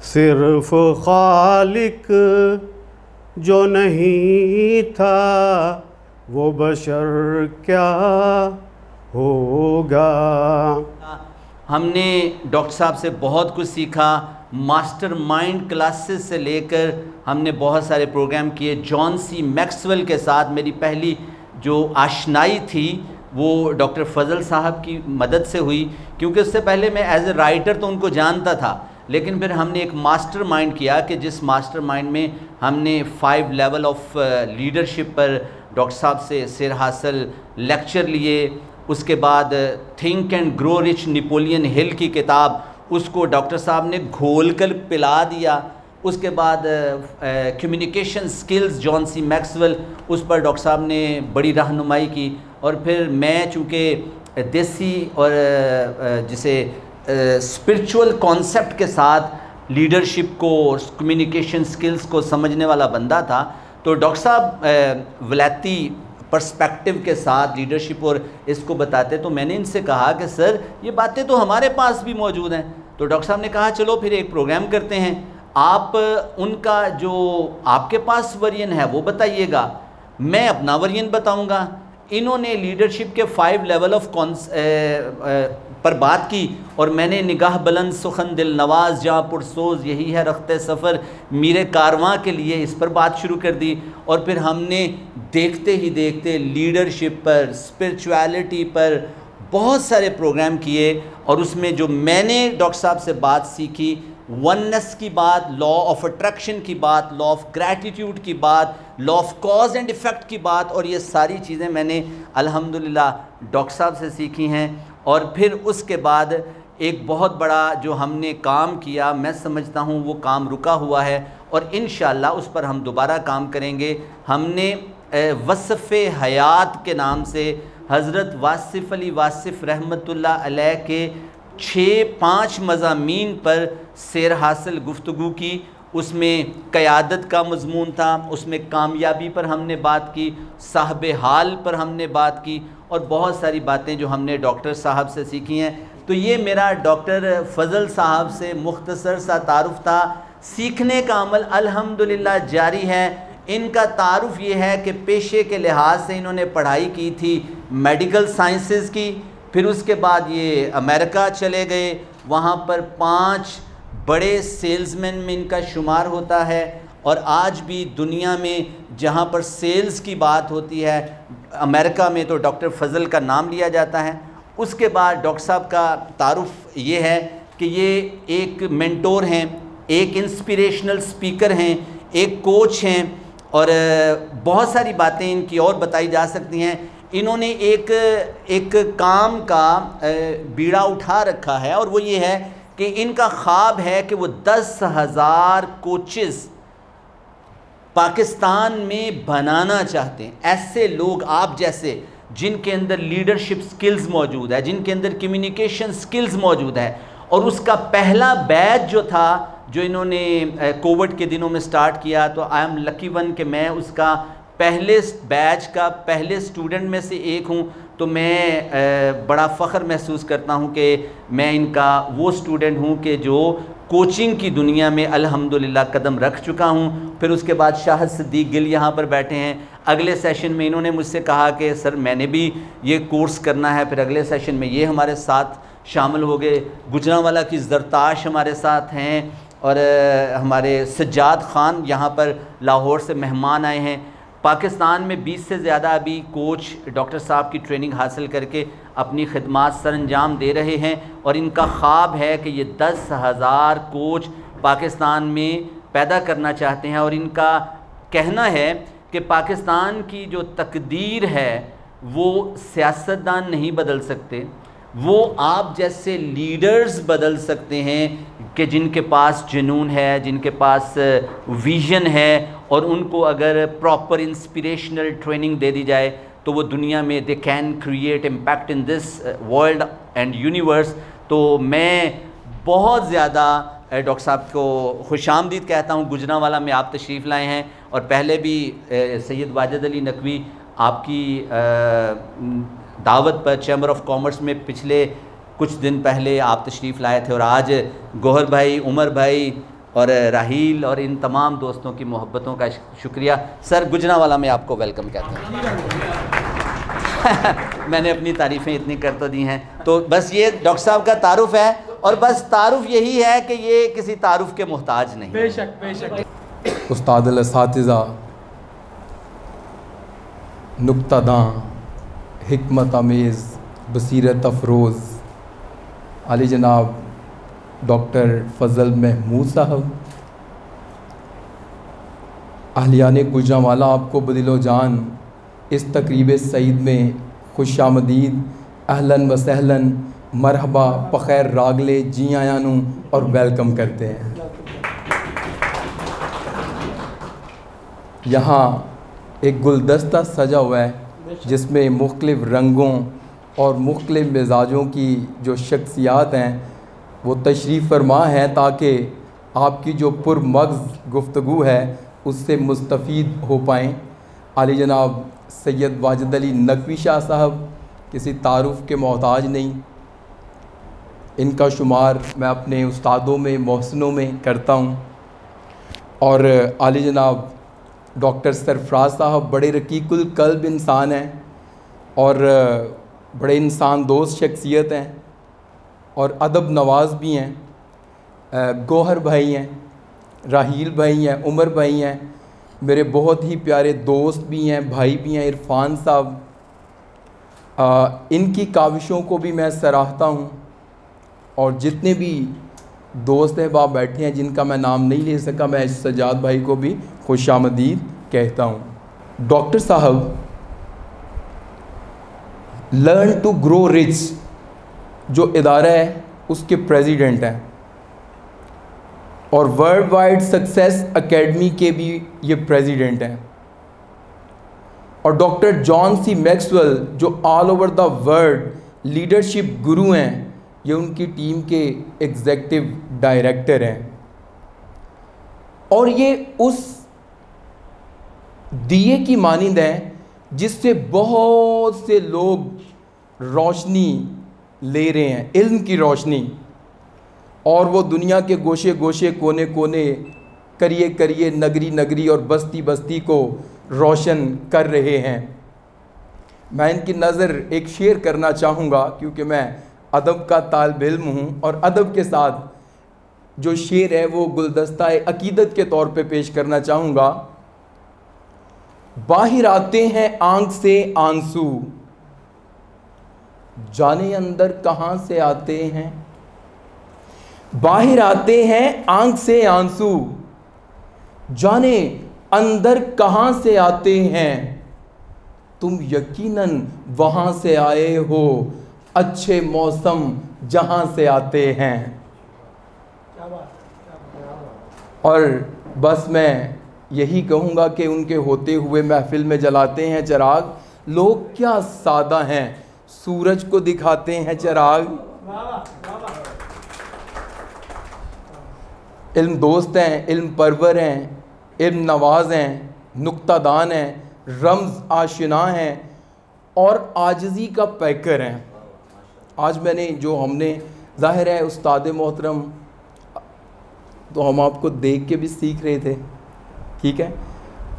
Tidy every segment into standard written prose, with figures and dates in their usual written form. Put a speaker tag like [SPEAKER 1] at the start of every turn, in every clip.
[SPEAKER 1] सिर्फ खालिक जो नहीं था वो बशर क्या होगा।
[SPEAKER 2] हमने डॉक्टर साहब से बहुत कुछ सीखा, मास्टरमाइंड क्लासेस से लेकर हमने बहुत सारे प्रोग्राम किए। जॉन सी मैक्सवेल के साथ मेरी पहली जो आशनाई थी वो डॉक्टर फजल साहब की मदद से हुई, क्योंकि उससे पहले मैं एज ए राइटर तो उनको जानता था, लेकिन फिर हमने एक मास्टरमाइंड किया कि जिस मास्टरमाइंड में हमने 5 लेवल ऑफ लीडरशिप पर डॉक्टर साहब से सिर हासिल लेक्चर लिए। उसके बाद think and grow rich Napoleon Hill की किताब, उसको डॉक्टर साहब ने घोल कर पिला दिया। उसके बाद communication skills John C Maxwell, उस पर डॉक्टर साहब ने बड़ी रहनुमाई की। और फिर मैं चूँकि देसी और जिसे स्पिरिचुअल कॉन्सेप्ट के साथ लीडरशिप को और कम्युनिकेशन स्किल्स को समझने वाला बंदा था, तो डॉक्टर साहब वलायती पर्सपेक्टिव के साथ लीडरशिप और इसको बताते, तो मैंने इनसे कहा कि सर ये बातें तो हमारे पास भी मौजूद हैं। तो डॉक्टर साहब ने कहा चलो फिर एक प्रोग्राम करते हैं, आप उनका जो आपके पास वर्जन है वो बताइएगा, मैं अपना वर्जन बताऊंगा। इन्होंने लीडरशिप के 5 लेवल ऑफ पर बात की और मैंने निगाह बुलंद सुखन दिल नवाज जहाँ पुरसोज यही है रखते सफ़र मेरे कारवां के लिए इस पर बात शुरू कर दी। और फिर हमने देखते ही देखते लीडरशिप पर, स्पिरिचुअलिटी पर बहुत सारे प्रोग्राम किए। और उसमें जो मैंने डॉक्टर साहब से बात सीखी, वननेस की बात, लॉ ऑफ अट्रैक्शन की बात, लॉ ऑफ ग्रैटिट्यूड की बात, law of cause and effect की बात, और ये सारी चीज़ें मैंने अल्हम्दुलिल्लाह डॉक्टर साहब से सीखी हैं। और फिर उसके बाद एक बहुत बड़ा जो हमने काम किया, मैं समझता हूँ वो काम रुका हुआ है और इंशाअल्लाह उस पर हम दोबारा काम करेंगे। हमने वस्फ़े हयात के नाम से हज़रत वासिफ़ अली वासिफ़ रहमतुल्लाह अलैह के 6-5 मज़ामीन पर सैर हासिल गुफ्तगू की। उसमें क़यादत का मज़मून था, उसमें कामयाबी पर हमने बात की, साहब हाल पर हमने बात की और बहुत सारी बातें जो हमने डॉक्टर साहब से सीखी हैं। तो ये मेरा डॉक्टर फ़ज़ल साहब से मुख्तसर सा तारुफ़ था। सीखने का अमल अल्हम्दुलिल्लाह जारी है। इनका तारुफ़ ये है कि पेशे के लिहाज से इन्होंने पढ़ाई की थी मेडिकल साइंसेज़ की, फिर उसके बाद ये अमेरिका चले गए, वहाँ पर 5 बड़े सेल्समैन में इनका शुमार होता है। और आज भी दुनिया में जहाँ पर सेल्स की बात होती है, अमेरिका में तो डॉक्टर फजल का नाम लिया जाता है। उसके बाद डॉक्टर साहब का तारुफ़ ये है कि ये एक मेंटोर हैं, एक इंस्पिरेशनल स्पीकर हैं, एक कोच हैं और बहुत सारी बातें इनकी और बताई जा सकती हैं। इन्होंने एक काम का बीड़ा उठा रखा है और वो ये है कि इनका ख्वाब है कि वो 10,000 कोचेस पाकिस्तान में बनाना चाहते हैं। ऐसे लोग आप जैसे जिनके अंदर लीडरशिप स्किल्स मौजूद है, जिनके अंदर कम्युनिकेशन स्किल्स मौजूद है। और उसका पहला बैच जो था, जो इन्होंने कोविड के दिनों में स्टार्ट किया, तो आई एम लकी वन कि मैं उसका पहले बैच का पहले स्टूडेंट में से एक हूँ। तो मैं बड़ा फ़ख्र महसूस करता हूँ कि मैं इनका वो स्टूडेंट हूँ कि जो कोचिंग की दुनिया में अल्हम्दुलिल्लाह कदम रख चुका हूँ। फिर उसके बाद शाहिद सिद्दीक गिल यहाँ पर बैठे हैं। अगले सेशन में इन्होंने मुझसे कहा कि सर मैंने भी ये कोर्स करना है। फिर अगले सेशन में ये हमारे साथ शामिल हो गए। गुजरांवाला की ज़रताश हमारे साथ हैं और हमारे सज्जाद ख़ान यहाँ पर लाहौर से मेहमान आए हैं। पाकिस्तान में 20 से ज़्यादा अभी कोच डॉक्टर साहब की ट्रेनिंग हासिल करके अपनी खिदमात सरअंजाम दे रहे हैं और इनका ख्वाब है कि ये 10,000 कोच पाकिस्तान में पैदा करना चाहते हैं। और इनका कहना है कि पाकिस्तान की जो तकदीर है वो सियासतदान नहीं बदल सकते, वो आप जैसे लीडर्स बदल सकते हैं कि जिनके पास जुनून है, जिनके पास विज़न है और उनको अगर प्रॉपर इंस्पिरेशनल ट्रेनिंग दे दी जाए तो वो दुनिया में they can create impact in this world and universe. तो मैं बहुत ज़्यादा डॉक्टर साहब को खुशामदीद कहता हूँ। गुजरांवाला में आप तशरीफ़ लाए हैं और पहले भी सैयद वाजिद अली नकवी आपकी दावत पर चैम्बर ऑफ कॉमर्स में पिछले कुछ दिन पहले आप तशरीफ़ लाए थे और आज गौहर भाई, उमर भाई, और राहील और इन तमाम दोस्तों की मोहब्बतों का शुक्रिया। सर गुजरांवाला में आपको वेलकम कहते हैं। मैंने अपनी तारीफ़ें इतनी कर तो दी हैं, तो बस ये डॉक्टर साहब का तारुफ है, और बस तारुफ यही है कि ये किसी तारुफ के मोहताज नहीं।
[SPEAKER 3] बेशक बेशक।
[SPEAKER 4] उस्ताद अल-असातिज़ा, नुक्तादां, हिकमत आमेज़, बसीरत अफरोज़ आली जनाब डॉक्टर फ़ज़ल महमूद साहब, अहलियाने गुजरांवाला, आपको बदिलो जान इस तकरीब सईद में खुशामदीद, अहलन व सहलन, मरहबा, पखैर रागले, जी आयानू और वेलकम करते हैं। यहाँ एक गुलदस्ता सजा हुआ है जिसमें मुख्तलिफ़ रंगों और मुख्तलिफ़ मिजाजों की जो शख्सियात हैं वो तशरीफ़ फरमा हैं, ताकि आपकी जो पुरमग़ज़ गुफ्तगू है उससे मुस्तफ़ीद हो पाएँ। आली जनाब सैयद वाजिद अली नकवी शाह साहब किसी तारुफ़ के मोहताज नहीं, इनका शुमार मैं अपने उस्तादों में, मोहसिनों में करता हूँ। और आली जनाब डॉक्टर सरफराज साहब बड़े रकीकुल कल्ब इंसान हैं और बड़े इंसान दोस्त शख्सियत हैं और अदब नवाज भी हैं। गौहर भाई हैं, राहील भाई हैं, उमर भाई हैं, मेरे बहुत ही प्यारे दोस्त भी हैं, भाई भी हैं, इरफान साहब। इनकी काविशों को भी मैं सराहता हूँ, और जितने भी दोस्त अहबाब बैठे हैं जिनका मैं नाम नहीं ले सका, मैं सजाद भाई को भी खुशामदीद कहता हूँ। डॉक्टर साहब लर्न टू ग्रो रिच जो इदारा है उसके प्रेसिडेंट हैं, और वर्ल्ड वाइड सक्सेस एकेडमी के भी ये प्रेसिडेंट हैं। और डॉक्टर जॉन सी मैक्सवेल जो all over the world leadership गुरु हैं, ये उनकी टीम के एग्जीक्यूटिव डायरेक्टर हैं। और ये उस दिए की मानिंद हैं जिससे बहुत से लोग रोशनी ले रहे हैं, इल्म की रोशनी, और वो दुनिया के गोशे गोशे, कोने कोने, करिए करिए, नगरी नगरी और बस्ती बस्ती को रोशन कर रहे हैं। मैं इनकी नज़र एक शेर करना चाहूँगा क्योंकि मैं अदब का तालिब इल्म हूँ, और अदब के साथ जो शेर है वो गुलदस्ता अकीदत के तौर पे पेश करना चाहूँगा। बाहर आते हैं आंख से आंसू, जाने अंदर कहाँ से आते हैं। बाहर आते हैं आंख से आंसू, जाने अंदर कहाँ से आते हैं। तुम यकीनन वहाँ से आए हो, अच्छे मौसम जहाँ से आते हैं। और बस मैं यही कहूँगा कि उनके होते हुए महफिल में जलाते हैं चिराग, लोग क्या सादा हैं, सूरज को दिखाते हैं चिराग। इल्म दोस्त हैं, इल्म परवर हैं, इल्म नवाज हैं, नुक्तादान हैं, रम्ज़ आशिना हैं और आजिज़ी का पैकर हैं। आज मैंने जो हमने ज़ाहिर है उस्ताद मोहतरम, तो हम आपको देख के भी सीख रहे थे, ठीक है।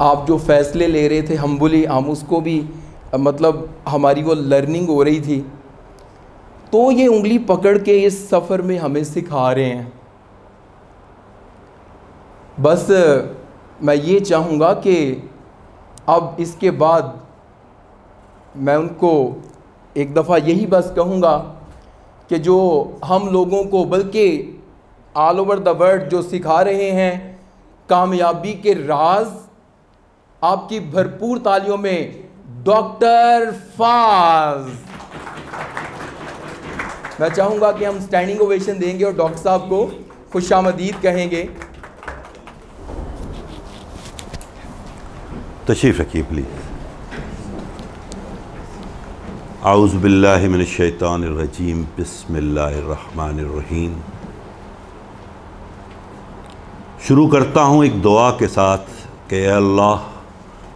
[SPEAKER 4] आप जो फ़ैसले ले रहे थे हम्बुली, हम उसको भी मतलब हमारी वो लर्निंग हो रही थी, तो ये उंगली पकड़ के इस सफ़र में हमें सिखा रहे हैं। बस मैं ये चाहूँगा कि अब इसके बाद मैं उनको एक दफ़ा यही बस कहूँगा कि जो हम लोगों को बल्कि ऑल ओवर द वर्ल्ड जो सिखा रहे हैं कामयाबी के राज, आपकी भरपूर तालियों में डॉक्टर फाज। मैं चाहूँगा कि हम स्टैंडिंग ओवेशन देंगे और डॉक्टर साहब को खुशामदीद कहेंगे।
[SPEAKER 5] तशरीफ़ रखिए प्लीज़। आऊज़ु बिल्लाहि मिनश शैतानिर रजीम, बिस्मिल्लाहिर रहमानिर रहीम। शुरू करता हूँ एक दुआ के साथ कि अल्लाह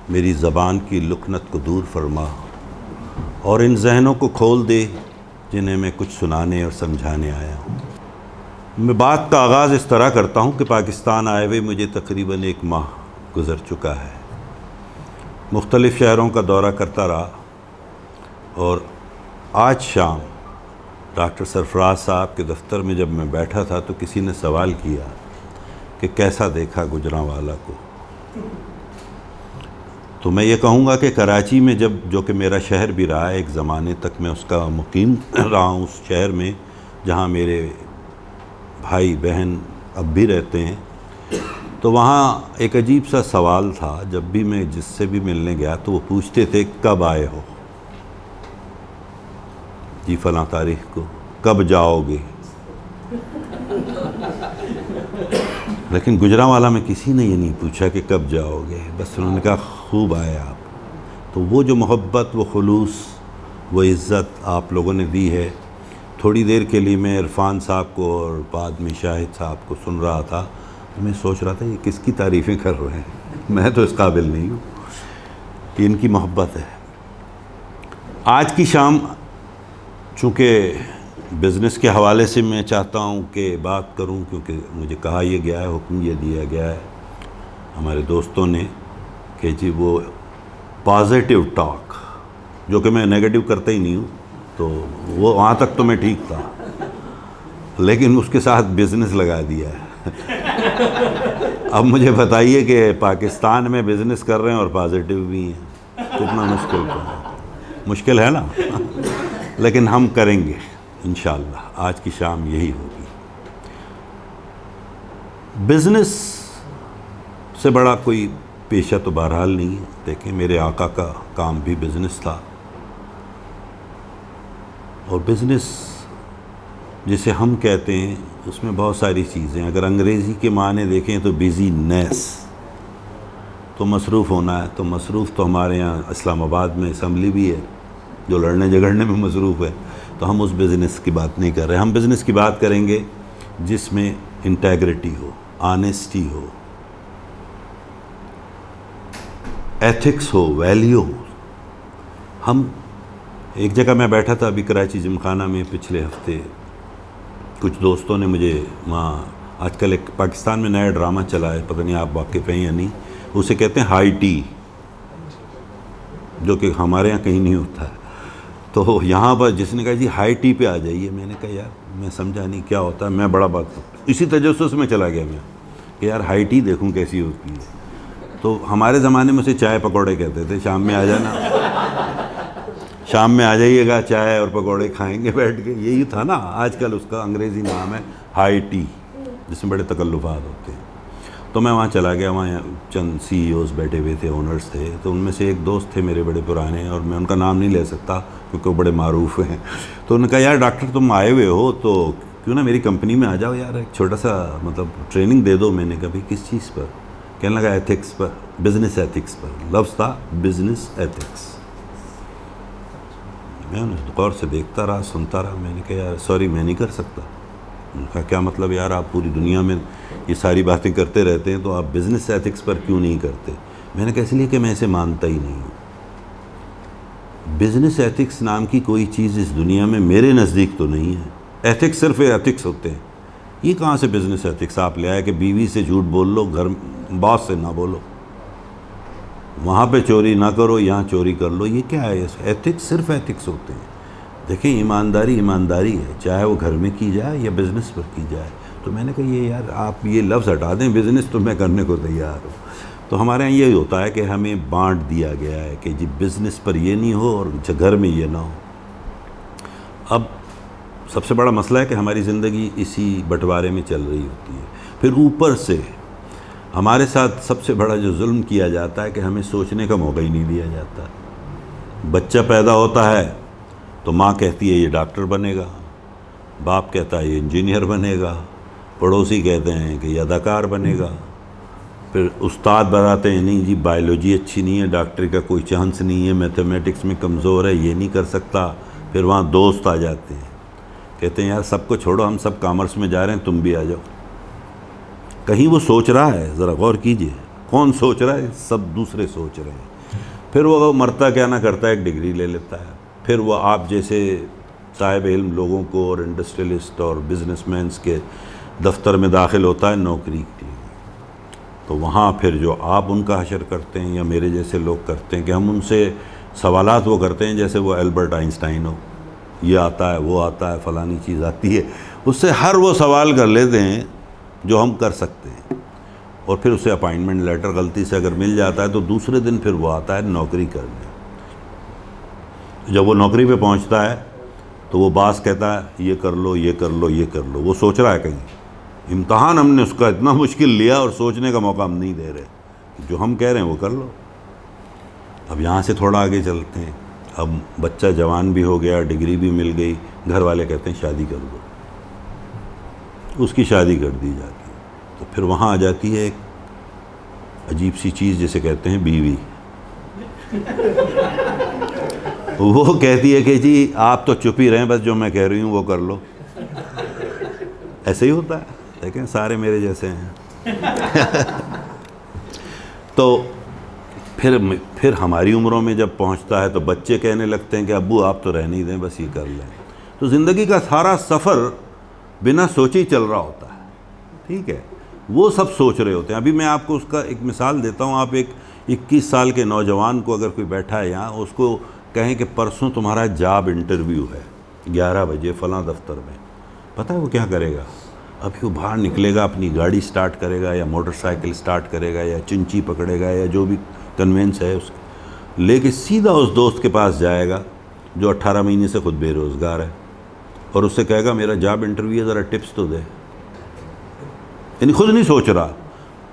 [SPEAKER 5] मेरी ज़बान की लुकनत को दूर फरमा और इन जहनों को खोल दे जिन्हें मैं कुछ सुनाने और समझाने आया हूँ। मैं बात का आगाज़ इस तरह करता हूँ कि पाकिस्तान आए हुए मुझे तकरीबन 1 माह गुज़र चुका है। मुख्तलिफ़ शहरों का दौरा करता रहा और आज शाम डॉक्टर सरफराज साहब के दफ्तर में जब मैं बैठा था तो किसी ने सवाल किया कि कैसा देखा गुजरांवाला को। तो मैं ये कहूँगा कि कराची में जब, जो कि मेरा शहर भी रहा है, एक ज़माने तक मैं उसका मुकीम रहा हूँ उस शहर में जहाँ मेरे भाई बहन अब भी रहते हैं, तो वहाँ एक अजीब सा सवाल था। जब भी मैं जिससे भी मिलने गया तो वो पूछते थे कब आए हो, जी फ़लाँ तारीख़ को, कब जाओगे। लेकिन गुजरांवाला में किसी ने ये नहीं पूछा कि कब जाओगे, बस उन्होंने कहा खूब आए आप। तो वो जो मोहब्बत, वो खुलूस, वो इज़्ज़त आप लोगों ने दी है। थोड़ी देर के लिए मैं इरफान साहब को और बाद में शाहिद साहब को सुन रहा था तो मैं सोच रहा था ये किसकी तारीफ़ें कर रहे हैं, मैं तो इस काबिल नहीं हूँ। कि इनकी मोहब्बत है। आज की शाम चूँकि बिज़नेस के हवाले से मैं चाहता हूँ कि बात करूँ, क्योंकि मुझे कहा यह गया है, हुक्म ये दिया गया है हमारे दोस्तों ने कि जी वो पॉजिटिव टॉक, जो कि मैं नेगेटिव करता ही नहीं हूँ, तो वो वहाँ तक तो मैं ठीक था, लेकिन उसके साथ बिज़नेस लगा दिया है। अब मुझे बताइए कि पाकिस्तान में बिज़नेस कर रहे हैं और पॉजिटिव भी हैं, कितना मुश्किल है ना। लेकिन हम करेंगे इंशाअल्लाह। आज की शाम यही होगी। बिज़नेस से बड़ा कोई पेशा तो बहरहाल नहीं है। देखें, मेरे आका का काम भी बिज़नेस था, और बिज़नेस जिसे हम कहते हैं उसमें बहुत सारी चीज़ें, अगर अंग्रेज़ी के माने देखें तो बिज़ीनेस, तो मसरूफ़ होना है। तो मसरूफ़ तो हमारे यहाँ इस्लामाबाद में असम्बली भी है जो लड़ने झगड़ने में मसरूफ़ है। तो हम उस बिज़नेस की बात नहीं कर रहे, हम बिज़नेस की बात करेंगे जिसमें इंटेग्रिटी हो, ऑनेस्टी हो, एथिक्स हो, वैल्यू हो। हम एक जगह मैं बैठा था अभी कराची जिमखाना में पिछले हफ्ते, कुछ दोस्तों ने मुझे वहाँ, आजकल एक पाकिस्तान में नया ड्रामा चला है, पता नहीं आप वाकिफ़ हैं या नहीं, उसे कहते हैं हाई टी, जो कि हमारे यहाँ कहीं नहीं होता है। तो यहाँ पर जिसने कहा जी हाई टी पे आ जाइए, मैंने कहा यार मैं समझा नहीं क्या होता है, मैं बड़ा बात इसी तजस्सुस में चला गया मैं कि यार हाई टी देखूँ कैसी होती है। तो हमारे ज़माने में उसे चाय पकौड़े कहते थे, शाम में आ जाना, शाम में आ जाइएगा, चाय और पकौड़े खाएंगे बैठ के, यही था ना। आजकल उसका अंग्रेज़ी नाम है हाई टी, जिसमें बड़े तकल्लुफ़ात होते हैं। तो मैं वहाँ चला गया, वहाँ चंद CEOs बैठे हुए थे, ओनर्स थे। तो उनमें से एक दोस्त थे मेरे बड़े पुराने, और मैं उनका नाम नहीं ले सकता क्योंकि वो बड़े मारूफ हैं। तो उन्होंने कहा यार डॉक्टर तुम आए हुए हो तो क्यों ना मेरी कंपनी में आ जाओ यार, एक छोटा सा मतलब ट्रेनिंग दे दो। मैंने कहा भाई किस चीज़ पर? कहने लगा एथिक्स पर, बिज़नेस एथिक्स पर। लफ्ज़ था बिज़नेस एथिक्स। मैं उन्हें गौर से देखता रहा, सुनता रहा। मैंने कहा यार सॉरी मैं नहीं कर सकता। उन्होंने कहा क्या मतलब यार, आप पूरी दुनिया में ये सारी बातें करते रहते हैं तो आप बिज़नेस एथिक्स पर क्यों नहीं करते? मैंने कहा इसलिए कि मैं इसे मानता ही नहीं हूँ। बिज़नेस एथिक्स नाम की कोई चीज़ इस दुनिया में मेरे नज़दीक तो नहीं है। एथिक्स सिर्फ एथिक्स होते हैं। ये कहाँ से बिज़नेस एथिक्स आप ले आए कि बीवी से झूठ बोल लो, घर बॉस से ना बोलो, वहाँ पे चोरी ना करो, यहाँ चोरी कर लो? ये क्या है? एथिक्स सिर्फ एथिक्स होते हैं। देखिए ईमानदारी ईमानदारी है, चाहे वो घर में की जाए या बिज़नेस पर की जाए। तो मैंने कहा ये यार आप ये लफ्ज़ हटा दें, बिज़नेस तो मैं करने को तैयार हूँ। तो हमारे यहाँ यही होता है कि हमें बांट दिया गया है कि जी बिज़नेस पर ये नहीं हो और घर में ये ना हो। अब सबसे बड़ा मसला है कि हमारी ज़िंदगी इसी बंटवारे में चल रही होती है। फिर ऊपर से हमारे साथ सबसे बड़ा जो जुल्म किया जाता है कि हमें सोचने का मौका ही नहीं दिया जाता। बच्चा पैदा होता है तो माँ कहती है ये डॉक्टर बनेगा, बाप कहता है ये इंजीनियर बनेगा, पड़ोसी कहते हैं कि ये अदाकार बनेगा, फिर उस्ताद बताते हैं नहीं जी बायोलॉजी अच्छी नहीं है, डॉक्टरी का कोई चांस नहीं है, मैथमेटिक्स में कमज़ोर है, ये नहीं कर सकता। फिर वहाँ दोस्त आ जाते हैं, कहते हैं यार सबको छोड़ो, हम सब कॉमर्स में जा रहे हैं, तुम भी आ जाओ। कहीं वो सोच रहा है, ज़रा गौर कीजिए, कौन सोच रहा है? सब दूसरे सोच रहे हैं। फिर वो मरता क्या ना करता है, एक डिग्री ले लेता है। फिर वो आप जैसे साहिब इल्म लोगों को और इंडस्ट्रियलिस्ट और बिजनेसमैन्स के दफ्तर में दाखिल होता है नौकरी के लिए, तो वहाँ फिर जो आप उनका हशर करते हैं या मेरे जैसे लोग करते हैं कि हम उनसे सवालात वो करते हैं जैसे वो एल्बर्ट आइंस्टाइन हो, ये आता है वो आता है फ़लानी चीज़ आती है, उससे हर वो सवाल कर लेते हैं जो हम कर सकते हैं, और फिर उसे अपॉइंटमेंट लेटर गलती से अगर मिल जाता है तो दूसरे दिन फिर वो आता है नौकरी करने। जब वो नौकरी पे पहुंचता है तो वो बास कहता है ये कर लो ये कर लो ये कर लो, वो सोच रहा है कहीं इम्तहान हमने उसका इतना मुश्किल लिया और सोचने का मौका हम नहीं दे रहे, जो हम कह रहे हैं वो कर लो। अब यहाँ से थोड़ा आगे चलते हैं, अब बच्चा जवान भी हो गया, डिग्री भी मिल गई, घर वाले कहते हैं शादी कर दो, उसकी शादी कर दी जाती है। तो फिर वहाँ आ जाती है एक अजीब सी चीज़ जिसे कहते हैं बीवी। वो कहती है कि जी आप तो चुप ही रहें, बस जो मैं कह रही हूँ वो कर लो। ऐसे ही होता है, देखें सारे मेरे जैसे हैं। तो फिर हमारी उम्रों में जब पहुँचता है तो बच्चे कहने लगते हैं कि अब्बू आप तो रहने ही दें, बस ये कर लें। तो ज़िंदगी का सारा सफ़र बिना सोचे ही चल रहा होता है, ठीक है, वो सब सोच रहे होते हैं। अभी मैं आपको उसका एक मिसाल देता हूँ। आप एक 21 साल के नौजवान को अगर कोई बैठा है यहाँ, उसको कहें कि परसों तुम्हारा जॉब इंटरव्यू है 11 बजे फ़लाँ दफ्तर में, पता है वो क्या करेगा? अभी वो बाहर निकलेगा, अपनी गाड़ी स्टार्ट करेगा या मोटरसाइकिल स्टार्ट करेगा या चिंची पकड़ेगा या जो भी कन्वेंस है उसके, लेके सीधा उस दोस्त के पास जाएगा जो 18 महीने से खुद बेरोज़गार है, और उससे कहेगा मेरा जॉब इंटरव्यू है, ज़रा टिप्स तो दे। यानी खुद नहीं सोच रहा,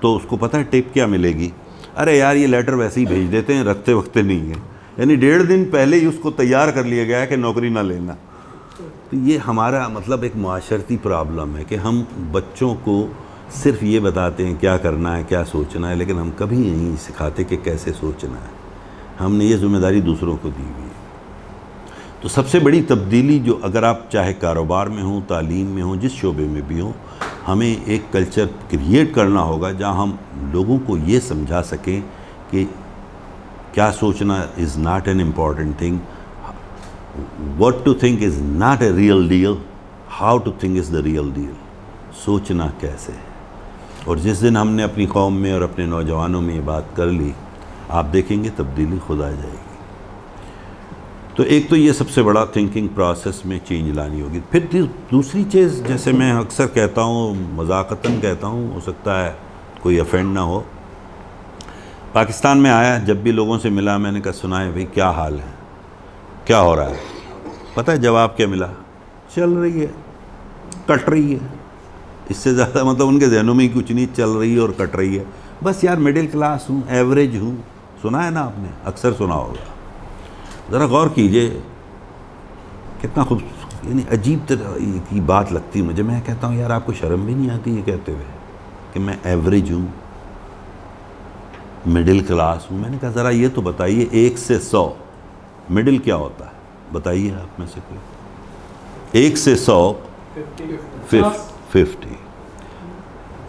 [SPEAKER 5] तो उसको पता है टिप क्या मिलेगी, अरे यार ये लेटर वैसे ही भेज देते हैं, रखते वक्ते नहीं है। यानी 1.5 दिन पहले ही उसको तैयार कर लिया गया है कि नौकरी ना लेना। तो ये हमारा मतलब एक माशरती प्रॉब्लम है कि हम बच्चों को सिर्फ ये बताते हैं क्या करना है क्या सोचना है, लेकिन हम कभी नहीं सिखाते कि कैसे सोचना है। हमने ये जिम्मेदारी दूसरों को दी हुई है। तो सबसे बड़ी तब्दीली जो, अगर आप चाहे कारोबार में हो, तालीम में हो, जिस शोबे में भी हो, हमें एक कल्चर क्रिएट करना होगा जहाँ हम लोगों को ये समझा सकें कि क्या सोचना is not an important thing, what to think is not a real deal, how to think is the real deal, सोचना कैसे है। और जिस दिन हमने अपनी कौम में और अपने नौजवानों में ये बात कर ली, आप देखेंगे तब्दीली खुद आ जाएगी। तो एक तो ये सबसे बड़ा थिंकिंग प्रोसेस में चेंज लानी होगी। फिर दूसरी चीज़, जैसे मैं अक्सर कहता हूँ, मजाकतन कहता हूँ, हो सकता है कोई अफेंड ना हो, पाकिस्तान में आया, जब भी लोगों से मिला, मैंने कहा सुना है भाई क्या हाल है, क्या हो रहा है? पता है जवाब क्या मिला? चल रही है, कट रही है। इससे ज़्यादा मतलब उनके जहनों में ही कुछ नहीं, चल रही है और कट रही है। बस यार मिडिल क्लास हूँ, एवरेज हूँ। सुना है ना आपने, अक्सर सुना होगा। ज़रा गौर कीजिए कितना खूब, यानी अजीब तरह की बात लगती है मुझे। मैं कहता हूँ यार आपको शर्म भी नहीं आती ये कहते हुए कि मैं एवरेज हूँ, मिडिल क्लास हूँ? मैंने कहा ज़रा ये तो बताइए 1 से 100 मिडिल क्या होता है? बताइए आप में से कोई। 1 से 100 50,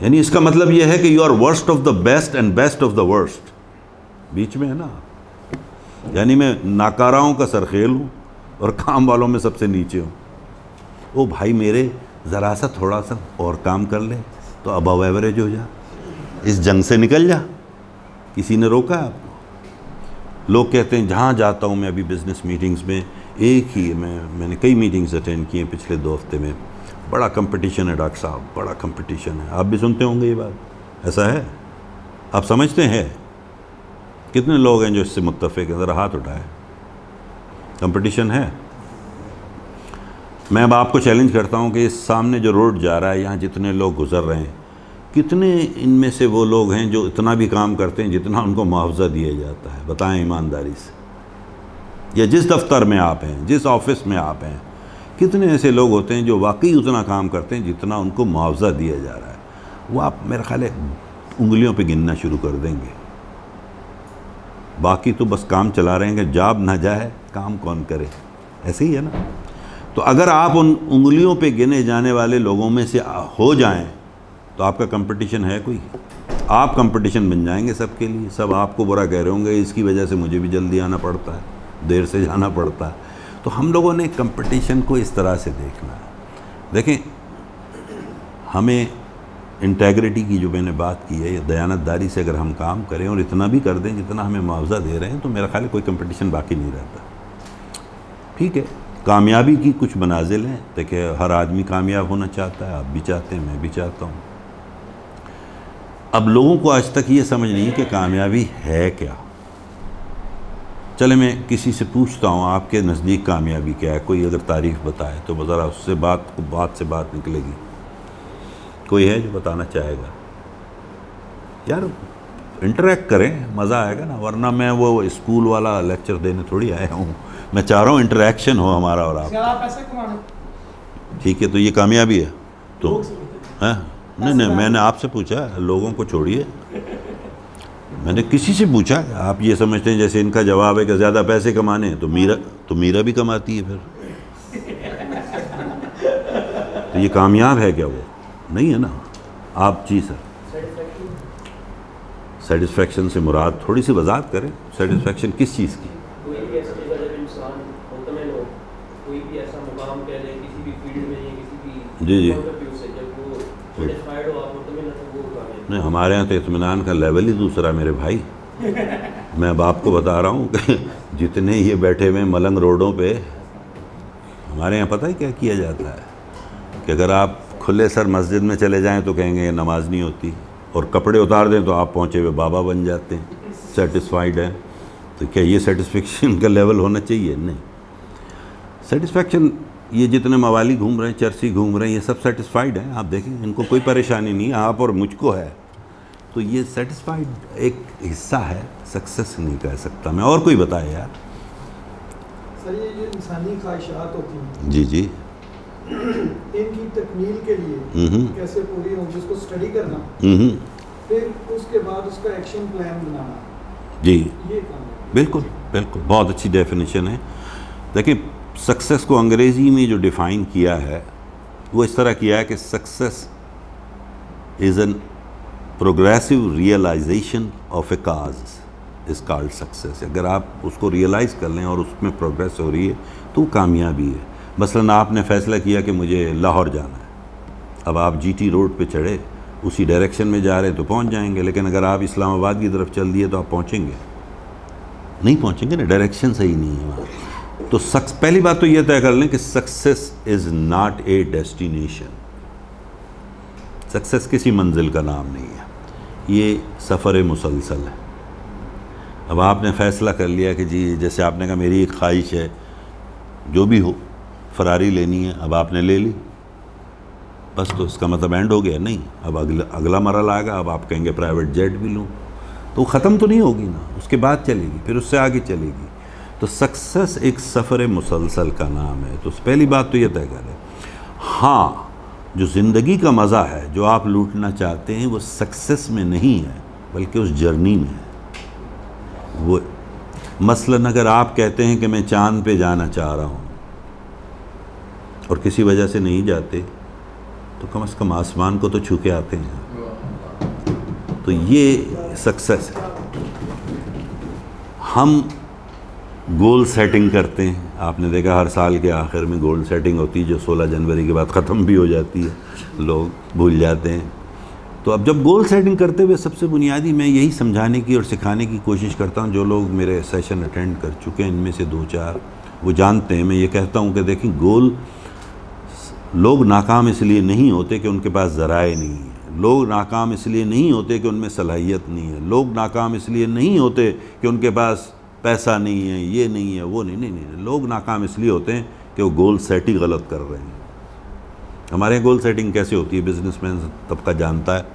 [SPEAKER 5] यानी इसका मतलब यह है कि you are worst of the best and best of the worst, बीच में है ना। यानी मैं नाकाराओं का सरखेल हूँ और काम वालों में सबसे नीचे हूँ। ओ भाई मेरे, ज़रा सा थोड़ा सा और काम कर ले तो अबव एवरेज हो जा, इस जंग से निकल जा। किसी ने रोका है आपको? लोग कहते हैं, जहाँ जाता हूँ मैं अभी बिज़नेस मीटिंग्स में, एक ही मैंने कई मीटिंग्स अटेंड की हैं पिछले 2 हफ्ते में, बड़ा कंपटीशन है डॉक्टर साहब, बड़ा कंपटीशन है। आप भी सुनते होंगे ये बात, ऐसा है? आप समझते हैं? कितने लोग हैं जो इससे मुत्तफ़िक हैं? ज़रा हाथ उठाएं। कंपटीशन है। मैं अब आपको चैलेंज करता हूं कि इस सामने जो रोड जा रहा है, यहाँ जितने लोग गुजर रहे हैं, कितने इनमें से वो लोग हैं जो इतना भी काम करते हैं जितना उनको मुआवजा दिया जाता है? बताएं ईमानदारी से। या जिस दफ्तर में आप हैं, जिस ऑफिस में आप हैं, कितने ऐसे लोग होते हैं जो वाकई उतना काम करते हैं जितना उनको मुआवजा दिया जा रहा है? वो आप मेरा ख्याल है उंगलियों पे गिनना शुरू कर देंगे। बाकी तो बस काम चला रहे हैं कि जॉब ना जाए काम कौन करे, ऐसे ही है ना। तो अगर आप उन उंगलियों पे गिने जाने वाले लोगों में से हो जाएं तो आपका कंपटीशन है कोई? आप कंपटीशन बन जाएंगे सबके लिए। सब आपको बुरा कह रहे होंगे, इसकी वजह से मुझे भी जल्दी आना पड़ता है, देर से जाना पड़ता है। तो हम लोगों ने कंपटीशन को इस तरह से देखना है। देखें, हमें इंटेग्रिटी की जो मैंने बात की है, दयानतदारी से अगर हम काम करें और इतना भी कर दें जितना हमें मुआवजा दे रहे हैं, तो मेरा ख्याल है कोई कंपटीशन बाकी नहीं रहता। ठीक है, कामयाबी की कुछ मनाजिल हैं। देखिए, हर आदमी कामयाब होना चाहता है, आप भी चाहते हैं, मैं भी चाहता हूँ। अब लोगों को आज तक ये समझ नहीं कि कामयाबी है क्या। चले मैं किसी से पूछता हूँ, आपके नज़दीक कामयाबी क्या है? कोई अगर तारीफ़ बताए तो ज़रा उससे बात से बात निकलेगी। कोई है जो बताना चाहेगा? यार इंटरेक्ट करें, मज़ा आएगा ना। वरना मैं वो स्कूल वाला लेक्चर देने थोड़ी आया हूँ। मैं चाह रहा हूँ इंटरेक्शन हो हमारा और आप। ठीक है, तो ये कामयाबी है तो है? नहीं, मैंने आपसे पूछा, लोगों को छोड़िए, मैंने किसी से पूछा। आप ये समझते हैं जैसे इनका जवाब है कि ज़्यादा पैसे कमाने हैं, तो मीरा भी कमाती है फिर। तो ये कामयाब है क्या? वो नहीं है ना। आप जी सर, सेटिस्फेक्शन से मुराद थोड़ी सी वजाहत करें। सेटिस्फेक्शन किस चीज़ की?
[SPEAKER 3] कोई भी ऐसा चीज़ जब इंसान मुतमईन हो, कोई भी ऐसा मुकाम कह लें किसी भी फील्ड में या किसी भी
[SPEAKER 5] जी
[SPEAKER 3] पॉइंट ऑफ व्यू से, जब वो सेटिस्फाइड हो, आप मुतमईन हो, तो वो कामयाब।
[SPEAKER 5] नहीं, हमारे यहाँ तो इत्मीनान का लेवल ही दूसरा मेरे भाई। मैं अब आपको बता रहा हूँ कि जितने ये बैठे हुए मलंग रोडों पे, हमारे यहाँ पता है क्या किया जाता है कि अगर आप खुले सर मस्जिद में चले जाएं तो कहेंगे ये नमाज नहीं होती, और कपड़े उतार दें तो आप पहुँचे हुए बाबा बन जाते हैं, सेटिस्फाइड हैं। तो क्या ये सेटिस्फेक्शन का लेवल होना चाहिए? नहीं। सेटिस्फेक्शन, ये जितने मवाली घूम रहे हैं, चर्सी घूम रहे हैं, ये सब सेटिस्फाइड हैं। आप देखें, इनको कोई परेशानी नहीं है, आप और मुझको है। तो ये सेटिस्फाइड एक हिस्सा है, सक्सेस नहीं कह सकता मैं। और कोई बताए यार।
[SPEAKER 6] सर, ये जो इंसानी ख्वाहिशात होती हैं,
[SPEAKER 5] जी जी,
[SPEAKER 6] इनकी तकमील के लिए कैसे पूरी हो, जिसको स्टडी करना, फिर उसके बाद उसका एक्शन प्लान बनाना,
[SPEAKER 5] जी
[SPEAKER 6] ये काम है।
[SPEAKER 5] बिल्कुल बिल्कुल, बहुत अच्छी डेफिनेशन है। देखिए, सक्सेस को अंग्रेज़ी में जो डिफ़ाइन किया है वो इस तरह किया है कि success is an progressive realisation of a cause is called success. अगर आप उसको रियलाइज़ कर लें और उसमें प्रोग्रेस हो रही है तो वो कामयाबी है। मसलन आपने फ़ैसला किया कि मुझे लाहौर जाना है, अब आप जीटी रोड पे चढ़े, उसी डायरेक्शन में जा रहे हैं तो पहुंच जाएंगे। लेकिन अगर आप इस्लामाबाद की तरफ चल दिए तो आप पहुंचेंगे नहीं, पहुंचेंगे ना, डायरेक्शन सही नहीं है वहाँ। तो पहली बात तो ये तय कर लें कि success is not A destination. Success किसी मंजिल का नाम नहीं है, ये सफ़र मुसलसल है। अब आपने फ़ैसला कर लिया कि जी, जैसे आपने कहा मेरी एक ख्वाहिश है, जो भी हो, फरारी लेनी है, अब आपने ले ली, बस तो इसका मतलब एंड हो गया? नहीं, अब अगला मरहला आएगा। अब आप कहेंगे प्राइवेट जेट भी लूँ, तो ख़त्म तो नहीं होगी ना, उसके बाद चलेगी, फिर उससे आगे चलेगी। तो सक्सेस एक सफ़र मुसलसल का नाम है। तो पहली बात तो ये तय करें। हाँ, जो ज़िंदगी का मज़ा है, जो आप लूटना चाहते हैं, वो सक्सेस में नहीं है बल्कि उस जर्नी में है। वो मसलन अगर आप कहते हैं कि मैं चाँद पे जाना चाह रहा हूँ और किसी वजह से नहीं जाते, तो कम से कम आसमान को तो छू के आते हैं, तो ये सक्सेस है। हम गोल सेटिंग करते हैं, आपने देखा हर साल के आखिर में गोल सेटिंग होती है, जो 16 जनवरी के बाद ख़त्म भी हो जाती है, लोग भूल जाते हैं। तो अब जब गोल सेटिंग करते हुए सबसे बुनियादी मैं यही समझाने की और सिखाने की कोशिश करता हूँ। जो लोग मेरे सेशन अटेंड कर चुके हैं, इनमें से 2-4 वो जानते हैं। मैं ये कहता हूँ कि देखें, गोल, लोग नाकाम इसलिए नहीं होते कि उनके पास ज़राए नहीं है, लोग नाकाम इसलिए नहीं होते कि उनमें सलाहियत नहीं है, लोग नाकाम इसलिए नहीं होते कि उनके पास पैसा नहीं है, ये नहीं है, वो नहीं। लोग नाकाम इसलिए होते हैं कि वो गोल सेट ही गलत कर रहे हैं। हमारे यहाँ गोल सेटिंग कैसे होती है, बिजनेसमैन तबका जानता है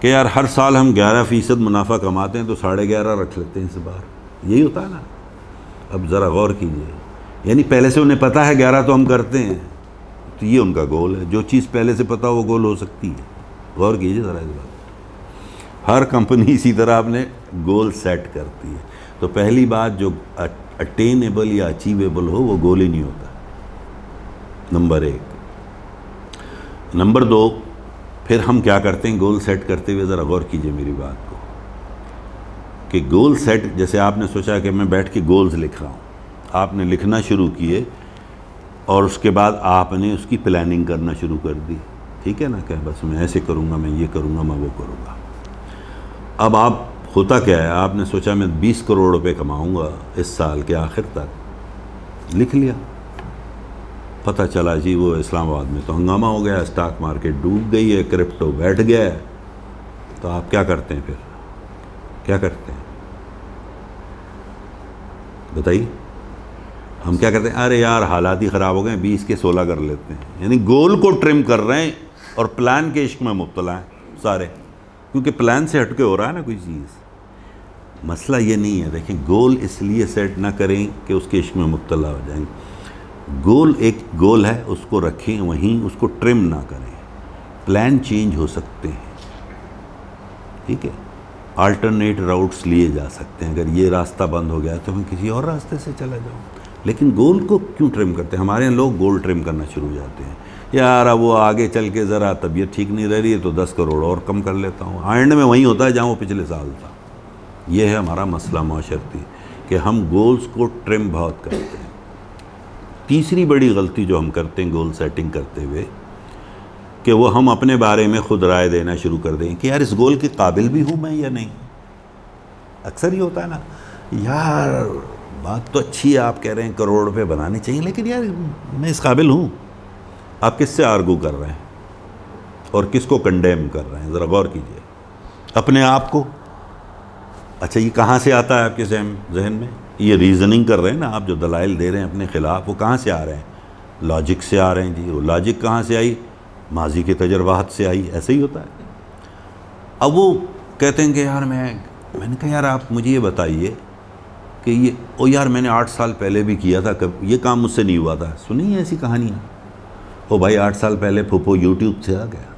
[SPEAKER 5] कि यार हर साल हम 11% मुनाफा कमाते हैं तो 11.5 रख लेते हैं इस बार, यही होता है ना। अब ज़रा गौर कीजिए, यानी पहले से उन्हें पता है 11 तो हम करते हैं, तो ये उनका गोल है। जो चीज़ पहले से पता हो वो गोल हो सकती है। गौर कीजिए ज़रा इस बात। हर कंपनी इसी तरह अपने गोल सेट करती है। तो पहली बात, जो अटेनेबल या अचीवेबल हो वो गोल ही नहीं होता, नंबर 1। नंबर 2, फिर हम क्या करते हैं गोल सेट करते हुए, ज़रा गौर कीजिए मेरी बात को, कि गोल सेट, जैसे आपने सोचा कि मैं बैठ के गोल्स लिख रहा हूँ, आपने लिखना शुरू किए और उसके बाद आपने उसकी प्लानिंग करना शुरू कर दी। ठीक है ना, क्या बस मैं ऐसे करूँगा, मैं ये करूँगा, मैं वो करूँगा। अब आप होता क्या है, आपने सोचा मैं 20 करोड़ रुपए कमाऊँगा इस साल के आखिर तक, लिख लिया, पता चला जी वो इस्लामाबाद में तो हंगामा हो गया, स्टॉक मार्केट डूब गई है, क्रिप्टो बैठ गया है, तो आप क्या करते हैं फिर, क्या करते हैं बताइए? हम क्या करते हैं, अरे यार हालात ही ख़राब हो गए, 20 के 16 कर लेते हैं। यानी गोल को ट्रिम कर रहे हैं और प्लान के इश्क में मुब्तला हैं सारे, क्योंकि प्लान से हटके हो रहा है ना कोई चीज़। मसला ये नहीं है, देखिए गोल इसलिए सेट ना करें कि उसके इश्क में मुब्तला हो जाएंगे। गोल एक गोल है, उसको रखें वहीं, उसको ट्रिम ना करें। प्लान चेंज हो सकते हैं, ठीक है, अल्टरनेट राउट्स लिए जा सकते हैं। अगर ये रास्ता बंद हो गया तो मैं किसी और रास्ते से चला जाऊँ, लेकिन गोल को क्यों ट्रिम करते हैं? हमारे यहाँ लोग गोल ट्रिम करना शुरू हो जाते हैं, यार अब वो आगे चल के ज़रा तबीयत ठीक नहीं रह रही है तो 10 करोड़ और कम कर लेता हूँ। एंड में वहीं होता है जहाँ वो पिछले साल था। ये है हमारा मसला माशरती कि हम गोल्स को ट्रिम बहुत करते हैं। तीसरी बड़ी गलती जो हम करते हैं गोल सेटिंग करते हुए, कि वो हम अपने बारे में खुद राय देना शुरू कर दें कि यार इस गोल के काबिल भी हूँ मैं या नहीं। अक्सर ही होता है ना, यार बात तो अच्छी है, आप कह रहे हैं करोड़ रुपए बनाने चाहिए, लेकिन यार मैं इस काबिल हूँ। आप किससे आर्गू कर रहे हैं और किसको कंडेम कर रहे हैं, ज़रा गौर कीजिए अपने आप को। अच्छा ये कहाँ से आता है आपके जहन में? ये रीज़निंग कर रहे हैं ना आप, जो दलाइल दे रहे हैं अपने ख़िलाफ़, वो कहाँ से आ रहे हैं? लॉजिक से आ रहे हैं जी। वो लॉजिक कहाँ से आई? माजी के तजर्बात से आई। ऐसे ही होता है। अब वो कहते हैं कि यार मैंने कहा यार आप मुझे ये बताइए कि ये ओ यार मैंने 8 साल पहले भी किया था, कब ये काम मुझसे नहीं हुआ था। सुनी है ऐसी कहानियाँ? ओ भाई 8 साल पहले फूफो यूट्यूब से आ गया,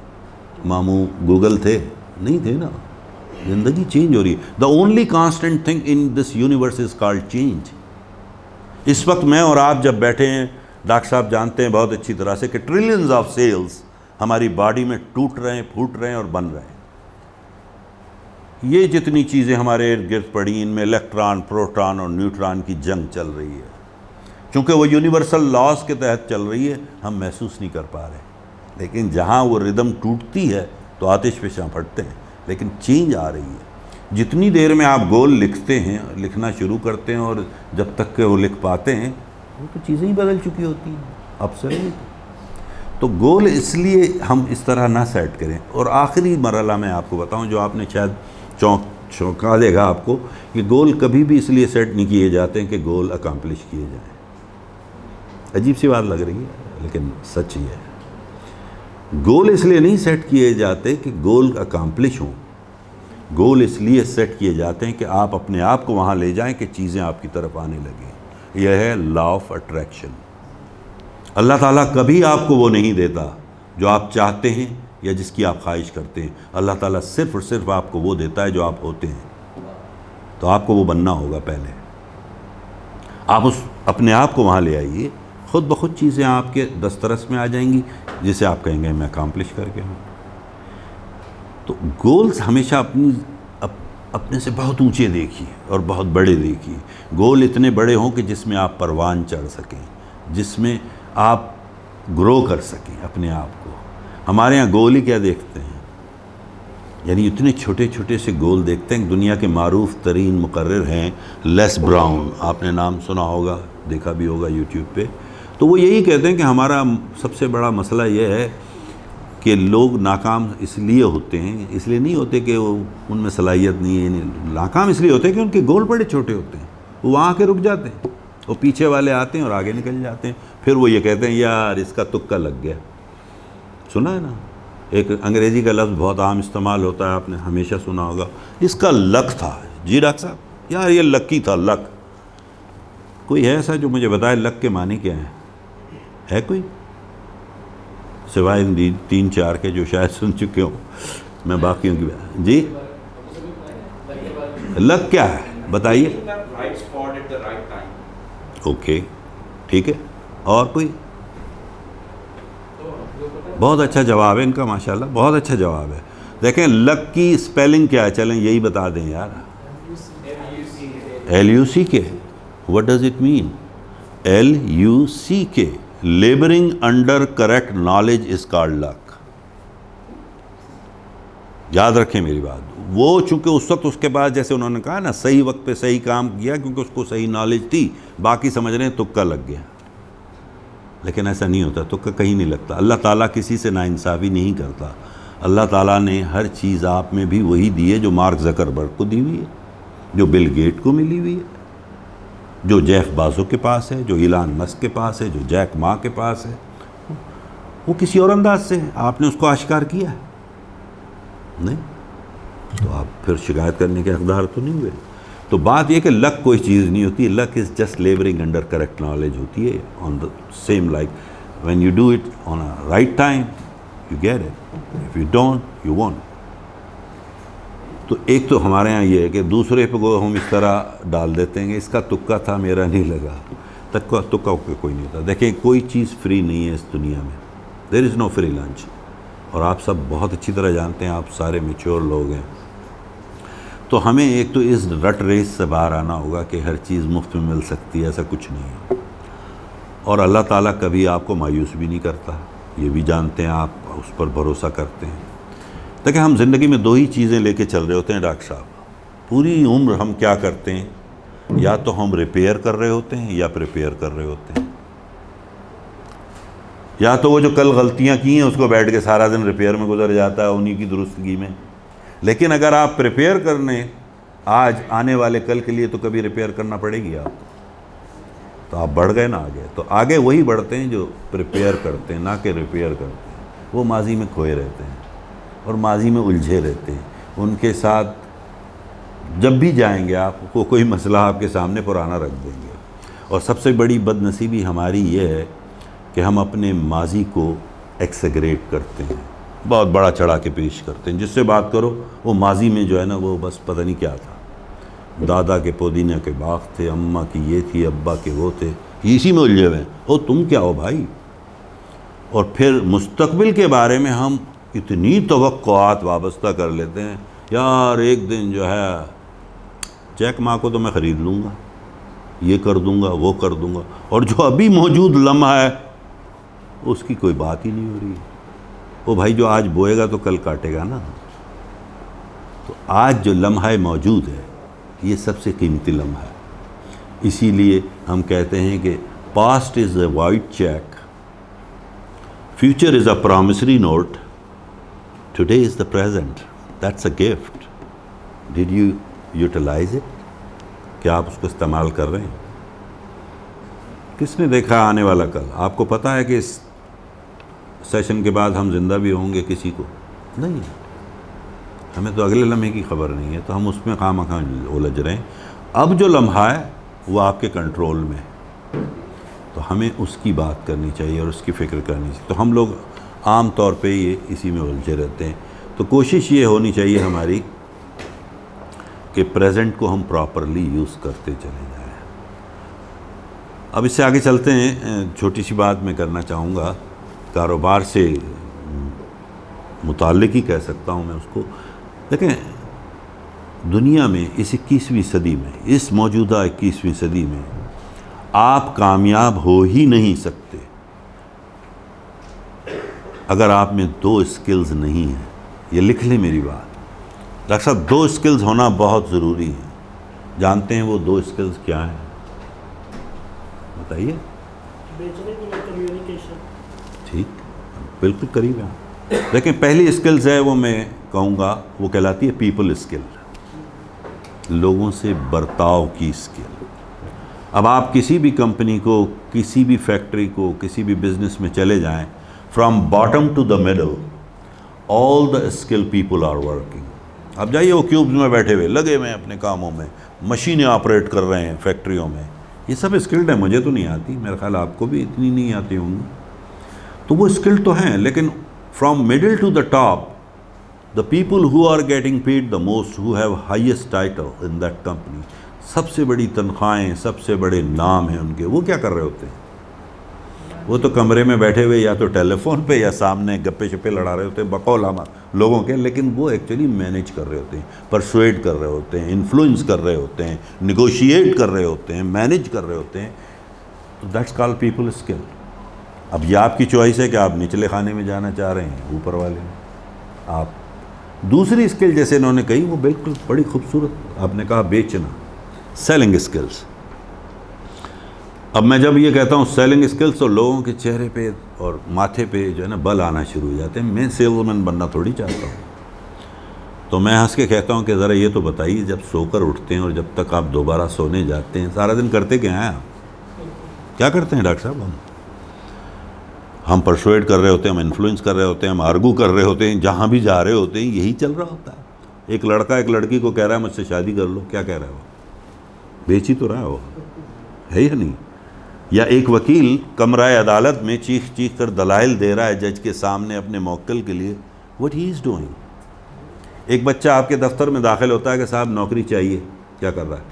[SPEAKER 5] मामू गूगल थे, नहीं थे ना। ज़िंदगी चेंज हो रही है। The only constant thing in this universe is called change. इस वक्त मैं और आप जब बैठे हैं, डॉक्टर साहब जानते हैं बहुत अच्छी तरह से कि ट्रिलियंस ऑफ सेल्स हमारी बॉडी में टूट रहे हैं, फूट रहे हैं और बन रहे हैं। ये जितनी चीज़ें हमारे इर्द गिर्द पड़ी, इनमें इलेक्ट्रॉन, प्रोटॉन और न्यूट्रॉन की जंग चल रही है। चूँकि वो यूनिवर्सल लॉज के तहत चल रही है, हम महसूस नहीं कर पा रहे। लेकिन जहाँ वो रिदम टूटती है तो आतिश पे फटते हैं। लेकिन चेंज आ रही है। जितनी देर में आप गोल लिखते हैं, लिखना शुरू करते हैं, और जब तक के वो लिख पाते हैं, वो तो चीज़ें ही बदल चुकी होती हैं अब से। तो गोल इसलिए हम इस तरह ना सेट करें। और आखिरी मरहला मैं आपको बताऊं, जो आपने शायद चौंका देगा आपको, कि गोल कभी भी इसलिए सेट नहीं किए जाते हैं कि गोल अकम्प्लिश किए जाएं। अजीब सी बात लग रही है, लेकिन सच ही है। गोल इसलिए नहीं सेट किए जाते कि गोल अकम्प्लिश हों। गोल इसलिए सेट किए जाते हैं कि आप अपने आप को वहाँ ले जाएं कि चीज़ें आपकी तरफ आने लगें। यह है लॉ ऑफ अट्रैक्शन। अल्लाह ताला कभी आपको वो नहीं देता जो आप चाहते हैं या जिसकी आप ख्वाहिश करते हैं। अल्लाह ताला सिर्फ़ और सिर्फ आपको वो देता है जो आप होते हैं। तो आपको वो बनना होगा पहले। आप उस अपने आप को वहाँ ले आइए, खुद ब खुद चीज़ें आपके दस्तरस में आ जाएंगी, जिसे आप कहेंगे मैं अकम्प्लिश करके हूँ। तो गोल्स हमेशा अपने से बहुत ऊंचे देखिए और बहुत बड़े देखिए। गोल इतने बड़े हों कि जिसमें आप परवान चढ़ सकें, जिसमें आप ग्रो कर सकें अपने आप को। हमारे यहाँ गोल ही क्या देखते हैं, यानी इतने छोटे छोटे से गोल देखते हैं। दुनिया के मारूफ तरीन मुकर्रिर हैं लेस ब्राउन, आपने नाम सुना होगा, देखा भी होगा यूट्यूब पे। तो वो यही कहते हैं कि हमारा सबसे बड़ा मसला ये है कि लोग नाकाम इसलिए होते हैं, इसलिए नहीं होते कि उनमें सलाहियत नहीं है, नाकाम इसलिए होते हैं कि उनके गोल बड़े छोटे होते हैं। वो वहाँ आके रुक जाते हैं, वो पीछे वाले आते हैं और आगे निकल जाते हैं। फिर वो ये कहते हैं यार इसका तुक्का लग गया। सुना है ना, एक अंग्रेज़ी का लफ्ज़ बहुत आम इस्तेमाल होता है, आपने हमेशा सुना होगा, इसका लक था। जी डॉक्टर साहब, यार ये लकी था, लक। कोई है ऐसा जो मुझे बताए लक के मानी क्या है कोई? सिवाय इन 3-4 के जो शायद सुन चुके हो, मैं बाकियों की जी। लक क्या है बताइए? ओके, ठीक है। और कोई? बहुत अच्छा जवाब है इनका, माशाल्लाह, बहुत अच्छा जवाब है। देखें लक की स्पेलिंग क्या है, चलें यही बता दें यार। LUCK। What does it mean? LUCK। Labouring under correct knowledge is called luck. याद रखें मेरी बात। वो चूँकि उस वक्त उसके बाद जैसे उन्होंने कहा ना, सही वक्त पे सही काम किया क्योंकि उसको सही नॉलेज थी, बाकी समझ रहे हैं तुक्का लग गया। लेकिन ऐसा नहीं होता, तुक्का कहीं नहीं लगता। अल्लाह ताला किसी से नाइंसाफ़ी नहीं करता। अल्लाह ताला ने हर चीज़ आप में भी वही दी है जो मार्क ज़करबर्ग को दी हुई है, जो बिल गेट को मिली हुई है, जो जेफ बाजो के पास है, जो इलान मस्क के पास है, जो जैक मा के पास है। वो किसी और अंदाज से है, आपने उसको आश्कार किया है नहीं, तो आप फिर शिकायत करने के हकदार तो नहीं हुए। तो बात यह कि लक कोई चीज़ नहीं होती, luck is just labouring under correct knowledge होती है। On the same like when you do it on a right time you get it, if you don't you won't. तो एक तो हमारे यहाँ ये है कि दूसरे पे को हम इस तरह डाल देते हैं कि इसका तुक्का था मेरा नहीं लगा, तुक्का कोई नहीं होता। देखिए कोई चीज़ फ्री नहीं है इस दुनिया में, there is no free lunch. और आप सब बहुत अच्छी तरह जानते हैं, आप सारे मैच्योर लोग हैं। तो हमें एक तो इस रट रेस से बाहर आना होगा कि हर चीज़ मुफ्त में मिल सकती है, ऐसा कुछ नहीं है। और अल्लाह ताला कभी आपको मायूस भी नहीं करता, ये भी जानते हैं, आप उस पर भरोसा करते हैं। देखिए हम ज़िंदगी में दो ही चीज़ें लेके चल रहे होते हैं डॉक्टर साहब। पूरी उम्र हम क्या करते हैं, या तो हम रिपेयर कर रहे होते हैं या प्रिपेयर कर रहे होते हैं। या तो वो जो कल गलतियां की हैं उसको बैठ के सारा दिन रिपेयर में गुजर जाता है, उन्हीं की दुरुस्तगी में। लेकिन अगर आप प्रिपेयर करने आज आने वाले कल के लिए, तो कभी रिपेयर करना पड़ेगी आपको, तो आप बढ़ गए ना आगे। तो आगे वही बढ़ते हैं जो प्रिपेयर करते हैं, ना कि रिपेयर करते हैं। वो माजी में खोए रहते हैं और माजी में उलझे रहते हैं। उनके साथ जब भी जाएंगे आपको कोई मसला आपके सामने पुराना रख देंगे। और सबसे बड़ी बदनसीबी हमारी ये है कि हम अपने माजी को एक्सेग्रेट करते हैं, बहुत बड़ा चढ़ा के पेश करते हैं। जिससे बात करो वो माजी में जो है ना, वो बस पता नहीं क्या था, दादा के पुदीने के बाग थे, अम्मा की ये थी, अब्बा के वो थे, इसी में उलझे हुए हैं। ओ तुम क्या हो भाई। और फिर मुस्तकबिल के बारे में हम इतनी तवक्कुआत वाबस्ता कर लेते हैं, यार एक दिन जो है जैक मा को तो मैं ख़रीद लूँगा, ये कर दूँगा, वो कर दूँगा। और जो अभी मौजूद लम्हा है उसकी कोई बात ही नहीं हो रही है। वो भाई जो आज बोएगा तो कल काटेगा ना। तो आज जो लम्हा मौजूद है ये सबसे कीमती लम्हा है। इसीलिए हम कहते हैं कि past is a white cheque, future is a promissory note, today is the present, that's a gift, did you utilise it? क्या आप उसको इस्तेमाल कर रहे हैं? किसने देखा आने वाला कल? आपको पता है कि इस सेशन के बाद हम जिंदा भी होंगे? किसी को नहीं, हमें तो अगले लम्हे की खबर नहीं है, तो हम उसमें खामखा उलझ रहे हैं। अब जो लम्हा है वो आपके कंट्रोल में है, तो हमें उसकी बात करनी चाहिए और उसकी फ़िक्र करनी चाहिए। तो हम लोग आम तौर पे ये इसी में उलझे रहते हैं। तो कोशिश ये होनी चाहिए हमारी कि प्रेजेंट को हम प्रॉपरली यूज़ करते चले जाएं। अब इससे आगे चलते हैं। छोटी सी बात मैं करना चाहूँगा, कारोबार से मुताल्लिक़ ही कह सकता हूँ मैं उसको। देखें, दुनिया में इस 21वीं सदी में, इस मौजूदा 21वीं सदी में आप कामयाब हो ही नहीं सकते अगर आप में दो स्किल्स नहीं हैं। ये लिख लें मेरी बात डॉक्टर साहब, दो स्किल्स होना बहुत ज़रूरी है। जानते हैं वो दो स्किल्स क्या हैं? बताइए।
[SPEAKER 7] बेचने के लिए कम्युनिकेशन।
[SPEAKER 5] ठीक, बिल्कुल करीब है। लेकिन पहली स्किल्स है वो मैं कहूँगा वो कहलाती है पीपल स्किल, लोगों से बर्ताव की स्किल। अब आप किसी भी कंपनी को, किसी भी फैक्ट्री को, किसी भी बिजनेस में चले जाएं, from bottom to the middle all the skill people are working. अब जाइए वो क्यूब्स में बैठे हुए लगे हुए हैं अपने कामों में, मशीनें ऑपरेट कर रहे हैं फैक्ट्रियों में, ये सब स्किल्ड है। मुझे तो नहीं आती, मेरा ख्याल आपको भी इतनी नहीं आती होंगी। तो वो स्किल्ड तो हैं, लेकिन from middle to the top the people who are getting paid the most, who have highest title in that company, सबसे बड़ी तनख्वाहें, सबसे बड़े नाम हैं उनके, वो क्या कर रहे होते हैं? वो तो कमरे में बैठे हुए या तो टेलीफोन पे या सामने गप्पे शप्पे लड़ा रहे होते हैं बकौल लोगों के, लेकिन वो एक्चुअली मैनेज कर रहे होते हैं, परसुएड कर रहे होते हैं, इन्फ्लुएंस कर रहे होते हैं, निगोशिएट कर रहे होते हैं, मैनेज कर रहे होते हैं। तो दैट्स कॉल्ड पीपल स्किल। अब ये आपकी चॉइस है कि आप निचले खाने में जाना चाह रहे हैं, ऊपर वाले में। आप दूसरी स्किल जैसे इन्होंने कही वो बिल्कुल बड़ी खूबसूरत, आपने कहा बेचना, सेलिंग स्किल्स। अब मैं जब ये कहता हूँ सेलिंग स्किल्स तो लोगों के चेहरे पे और माथे पे जो है ना बल आना शुरू हो जाते हैं। मैं सेल्समैन बनना थोड़ी चाहता हूँ। तो मैं हंस के कहता हूँ कि ज़रा ये तो बताइए, जब सोकर उठते हैं और जब तक आप दोबारा सोने जाते हैं, सारा दिन करते क्या हैं आप? क्या करते हैं डॉक्टर साहब? हम परसुएड कर रहे होते हैं, हम इन्फ्लुएंस कर रहे होते हैं, हम आर्गू कर रहे होते हैं, जहाँ भी जा रहे होते हैं यही चल रहा होता है। एक लड़का एक लड़की को कह रहा है मुझसे शादी कर लो, क्या कह रहा है वो? बेच ही तो रहा है वो, है या नहीं? या एक वकील कमराए अदालत में चीख चीख कर दलाइल दे रहा है जज के सामने अपने मौक्किल के लिए, व्हाट ही इज़ डूइंग। एक बच्चा आपके दफ्तर में दाखिल होता है कि साहब नौकरी चाहिए, क्या कर रहा है?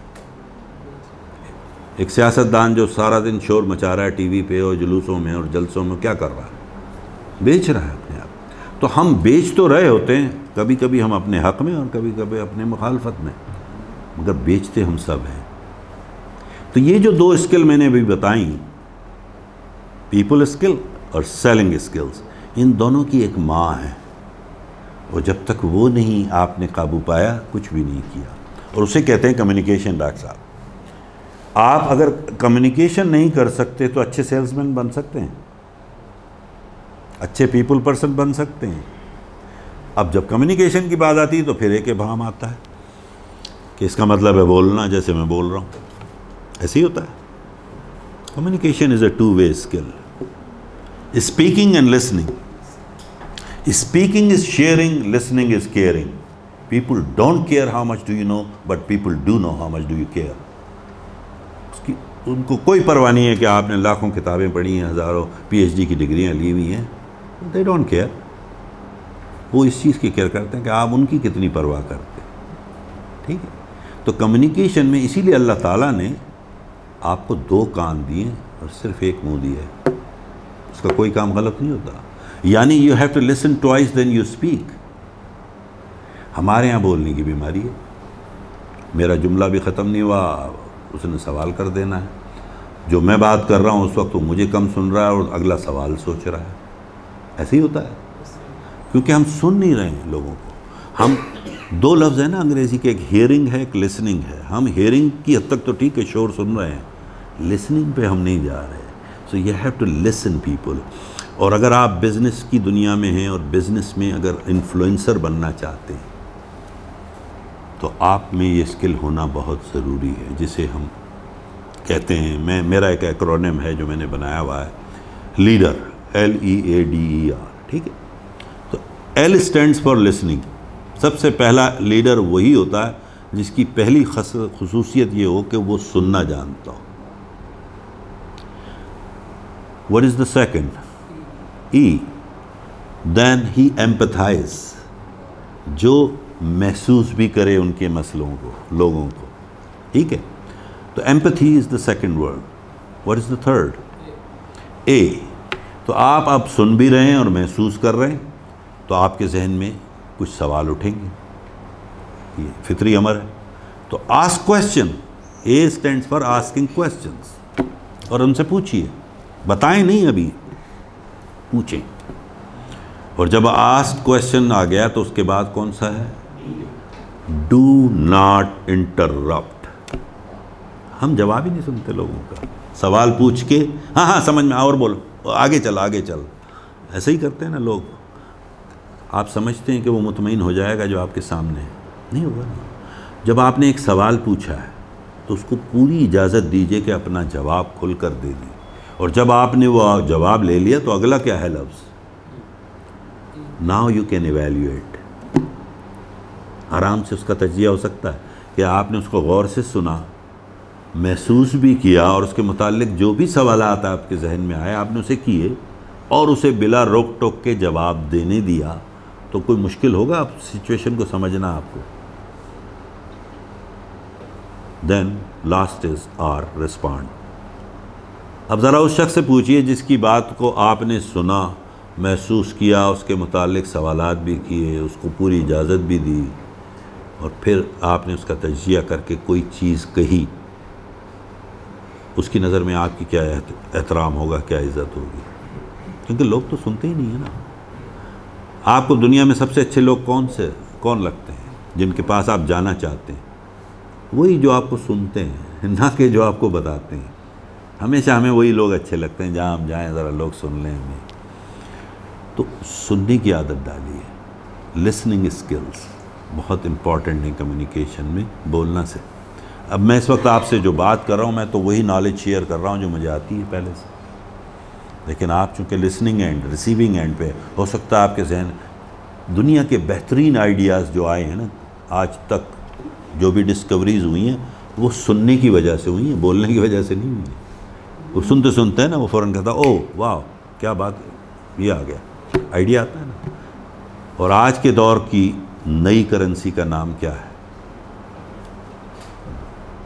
[SPEAKER 5] एक सियासतदान जो सारा दिन शोर मचा रहा है टीवी पे और जुलूसों में और जलसों में, क्या कर रहा है? बेच रहा है अपने आप। तो हम बेच तो रहे होते हैं, कभी कभी हम अपने हक़ में और कभी कभी अपने मुखालफत में, मगर बेचते हम सब हैं। तो ये जो दो स्किल मैंने अभी बताई, पीपल स्किल और सेलिंग स्किल्स, इन दोनों की एक माँ है, और जब तक वो नहीं आपने काबू पाया कुछ भी नहीं किया। और उसे कहते हैं कम्युनिकेशन। डॉक्टर साहब, आप अगर कम्युनिकेशन नहीं कर सकते तो अच्छे सेल्समैन बन सकते हैं, अच्छे पीपल पर्सन बन सकते हैं। अब जब कम्युनिकेशन की बात आती है तो फिर एक भाम आता है कि इसका मतलब है बोलना, जैसे मैं बोल रहा हूँ ऐसे ही होता है। Communication is a two way skill, speaking and listening. Speaking is sharing, listening is caring. People don't care how much do you know, but people do know how much do you care. उनको कोई परवाह नहीं है कि आपने लाखों किताबें पढ़ी हैं, हज़ारों PhD की डिग्रियां ली हुई हैं। They don't care. वो इस चीज़ की केयर करते हैं कि आप उनकी कितनी परवाह करते हैं। ठीक है, तो कम्युनिकेशन में इसीलिए अल्लाह ताला ने आपको दो कान दिए और सिर्फ एक मुंह दिया है। उसका कोई काम गलत नहीं होता। यानी you have to listen twice then you speak. हमारे यहाँ बोलने की बीमारी है, मेरा जुमला भी ख़त्म नहीं हुआ, उसने सवाल कर देना है। जो मैं बात कर रहा हूँ उस वक्त वो मुझे कम सुन रहा है और अगला सवाल सोच रहा है। ऐसे ही होता है, क्योंकि हम सुन नहीं रहे हैं लोगों को। हम दो लफ्ज़ है ना अंग्रेज़ी के, एक हियरिंग है, एक लिसनिंग है। हम हियरिंग की हद तक तो ठीक है, शोर सुन रहे हैं, लिसनिंग पे हम नहीं जा रहे। So you have to listen people. और अगर आप बिज़नेस की दुनिया में हैं और बिज़नेस में अगर इन्फ्लुएंसर बनना चाहते हैं तो आप में ये स्किल होना बहुत ज़रूरी है, जिसे हम कहते हैं, मेरा एक एक्रोनिम है जो मैंने बनाया हुआ है, लीडर, LEADER। ठीक है, तो L स्टैंड्स फॉर लिसनिंग। सबसे पहला लीडर वही होता है जिसकी पहली खसूसियत ये हो कि वो सुनना जानता हो। What is the second? E, then he empathize, जो महसूस भी करे उनके मसलों को, लोगों को। ठीक है, तो empathy is the second word. What is the third? A, तो आप अब सुन भी रहे हैं और महसूस कर रहे हैं तो आपके जहन में कुछ सवाल उठेंगे, ये फितरी अमर है। तो ask question, A stands for asking questions, और उनसे पूछिए, बताएं नहीं, अभी पूछें। और जब आस्क क्वेश्चन आ गया तो उसके बाद कौन सा है? Do not interrupt. हम जवाब ही नहीं सुनते लोगों का, सवाल पूछ के हाँ हाँ समझ में, और बोलो, आगे चल आगे चल, ऐसे ही करते हैं ना लोग। आप समझते हैं कि वो मुतमईन हो जाएगा जो आपके सामने है, नहीं होगा ना। जब आपने एक सवाल पूछा है तो उसको पूरी इजाज़त दीजिए कि अपना जवाब खुल कर दे दी। और जब आपने वो जवाब ले लिया तो अगला क्या है लफ्ज़? Now you can evaluate. आराम से उसका तजिया हो सकता है कि आपने उसको गौर से सुना, महसूस भी किया, और उसके मुताल्लिक जो भी सवालात आपके जहन में आए आपने उसे किए और उसे बिला रोक टोक के जवाब देने दिया। तो कोई मुश्किल होगा आप सिचुएशन को समझना आपको। Then last is R respond. अब ज़रा उस शख्स से पूछिए जिसकी बात को आपने सुना, महसूस किया, उसके मुतालिक सवालात भी किए, उसको पूरी इजाज़त भी दी, और फिर आपने उसका तजिया करके कोई चीज़ कही, उसकी नज़र में आपकी क्या एहतराम होगा, क्या इज़्ज़त होगी? क्योंकि लोग तो सुनते ही नहीं है ना। आपको दुनिया में सबसे अच्छे लोग कौन से कौन लगते हैं जिनके पास आप जाना चाहते हैं? वही जो आपको सुनते हैं, ना कि जो आपको बताते हैं। हमेशा हमें वही लोग अच्छे लगते हैं जहाँ हम जाएं ज़रा लोग सुन लें हमें। तो सुनने की आदत डालिए। लिसनिंग स्किल्स बहुत इम्पॉर्टेंट है कम्युनिकेशन में, बोलना से। अब मैं इस वक्त आपसे जो बात कर रहा हूँ, मैं तो वही नॉलेज शेयर कर रहा हूँ जो मुझे आती है पहले से, लेकिन आप चूँकि लिसनिंग एंड रिसीविंग एंड पे, हो सकता है आपके जहन दुनिया के बेहतरीन आइडियाज़ जो आए हैं ना आज तक, जो भी डिस्कवरीज हुई हैं, वो सुनने की वजह से हुई हैं, बोलने की वजह से नहीं हुई हैं। वो सुनते सुनते हैं ना, वो फ़ौरन कहता ओह वाह क्या बात है, ये आ गया, आइडिया आता है ना। और आज के दौर की नई करेंसी का नाम क्या है?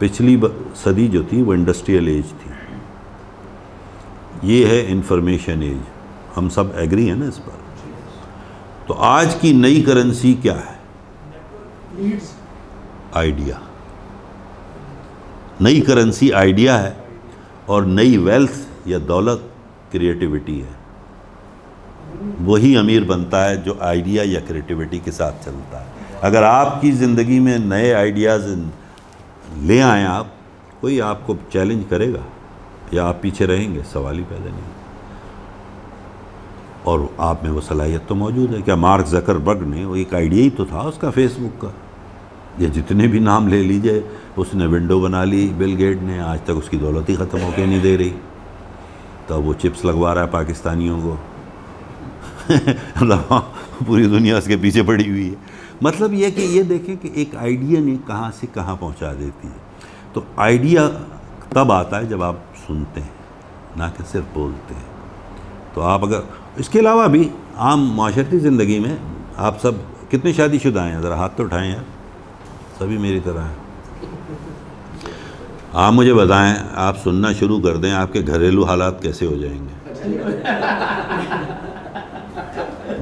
[SPEAKER 5] पिछली सदी जो थी वो इंडस्ट्रियल एज थी, ये है इंफॉर्मेशन एज। हम सब एग्री हैं ना इस पर? तो आज की नई करेंसी क्या है? आइडिया। नई करेंसी आइडिया है, और नई वेल्थ या दौलत क्रिएटिविटी है। वही अमीर बनता है जो आइडिया या क्रिएटिविटी के साथ चलता है। अगर आपकी ज़िंदगी में नए आइडियाज़ ले आएँ आप, कोई आपको चैलेंज करेगा या आप पीछे रहेंगे? सवाल ही पैदा नहीं। और आप में वो सलाहियत तो मौजूद है। क्या मार्क ज़करबर्ग ने, वो एक आइडिया ही तो था उसका फेसबुक का, ये जितने भी नाम ले लीजिए, उसने विंडो बना ली। बिल गेट ने, आज तक उसकी दौलत ही ख़त्म होके नहीं दे रही। तो वो चिप्स लगवा रहा है पाकिस्तानियों को पूरी दुनिया उसके पीछे पड़ी हुई है। मतलब ये कि ये देखें कि एक आइडिया ने कहाँ से कहाँ पहुँचा देती है। तो आइडिया तब आता है जब आप सुनते हैं, ना कि सिर्फ बोलते हैं। तो आप अगर इसके अलावा भी आम माशरती ज़िंदगी में आप सब कितने शादीशुदा हैं? ज़रा हाथ तो उठाएं यार, सभी मेरी तरह हैं। आप मुझे बताएं, आप सुनना शुरू कर दें, आपके घरेलू हालात कैसे हो जाएंगे?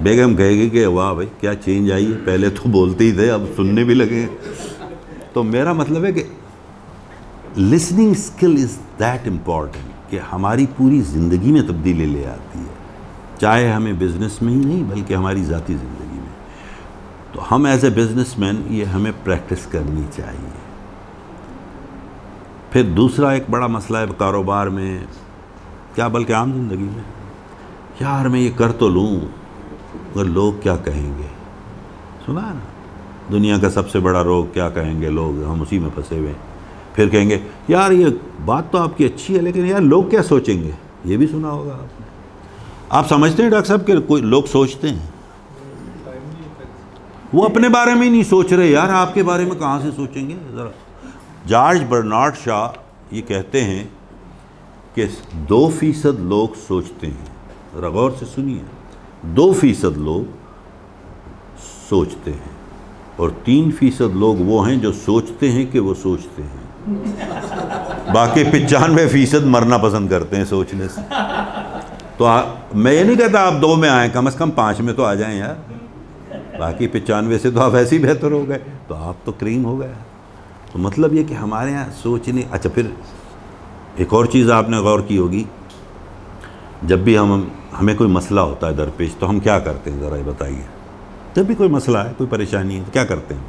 [SPEAKER 5] बेगम कहेगी कि वाह भाई क्या चेंज आई है, पहले तो बोलते ही थे अब सुनने भी लगे। तो मेरा मतलब है कि listening skill is that important कि हमारी पूरी ज़िंदगी में तब्दीली ले आती है, चाहे हमें बिज़नेस में ही नहीं बल्कि हमारी ज़ाती ज़िंदगी में। तो हम एज ए बिज़नेसमैन ये हमें प्रैक्टिस करनी चाहिए। फिर दूसरा एक बड़ा मसला है कारोबार में, क्या बल्कि आम ज़िंदगी में, यार मैं ये कर तो लूँ मगर लोग क्या कहेंगे? सुना है ना, दुनिया का सबसे बड़ा रोग क्या कहेंगे लोग, हम उसी में फंसे हुए। फिर कहेंगे यार ये बात तो आपकी अच्छी है लेकिन यार लोग क्या सोचेंगे, ये भी सुना होगा आपने। आप समझते हैं डॉक्टर साहब कि कोई लोग सोचते हैं? वो अपने बारे में ही नहीं सोच रहे यार, आपके बारे में कहाँ से सोचेंगे? ज़रा जॉर्ज बर्नार्ड शॉ ये कहते हैं कि 2% लोग सोचते हैं। ज़रा गौर से सुनिए, 2% लोग सोचते हैं और 3% लोग वो हैं जो सोचते हैं कि वो सोचते हैं। बाकी 95% मरना पसंद करते हैं सोचने से। तो मैं ये नहीं कहता आप 2 में आएँ, कम से कम 5 में तो आ जाएं यार। बाकी 95 से तो आप ऐसे ही बेहतर हो गए, तो आप तो क्रीम हो गए। तो मतलब ये कि हमारे यहाँ सोचने। अच्छा, फिर एक और चीज़ आपने गौर की होगी, जब भी हमें कोई मसला होता है दरपेश, तो हम क्या करते हैं? ज़रा ये बताइए। जब भी कोई मसला है, कोई परेशानी है, तो क्या करते हैं?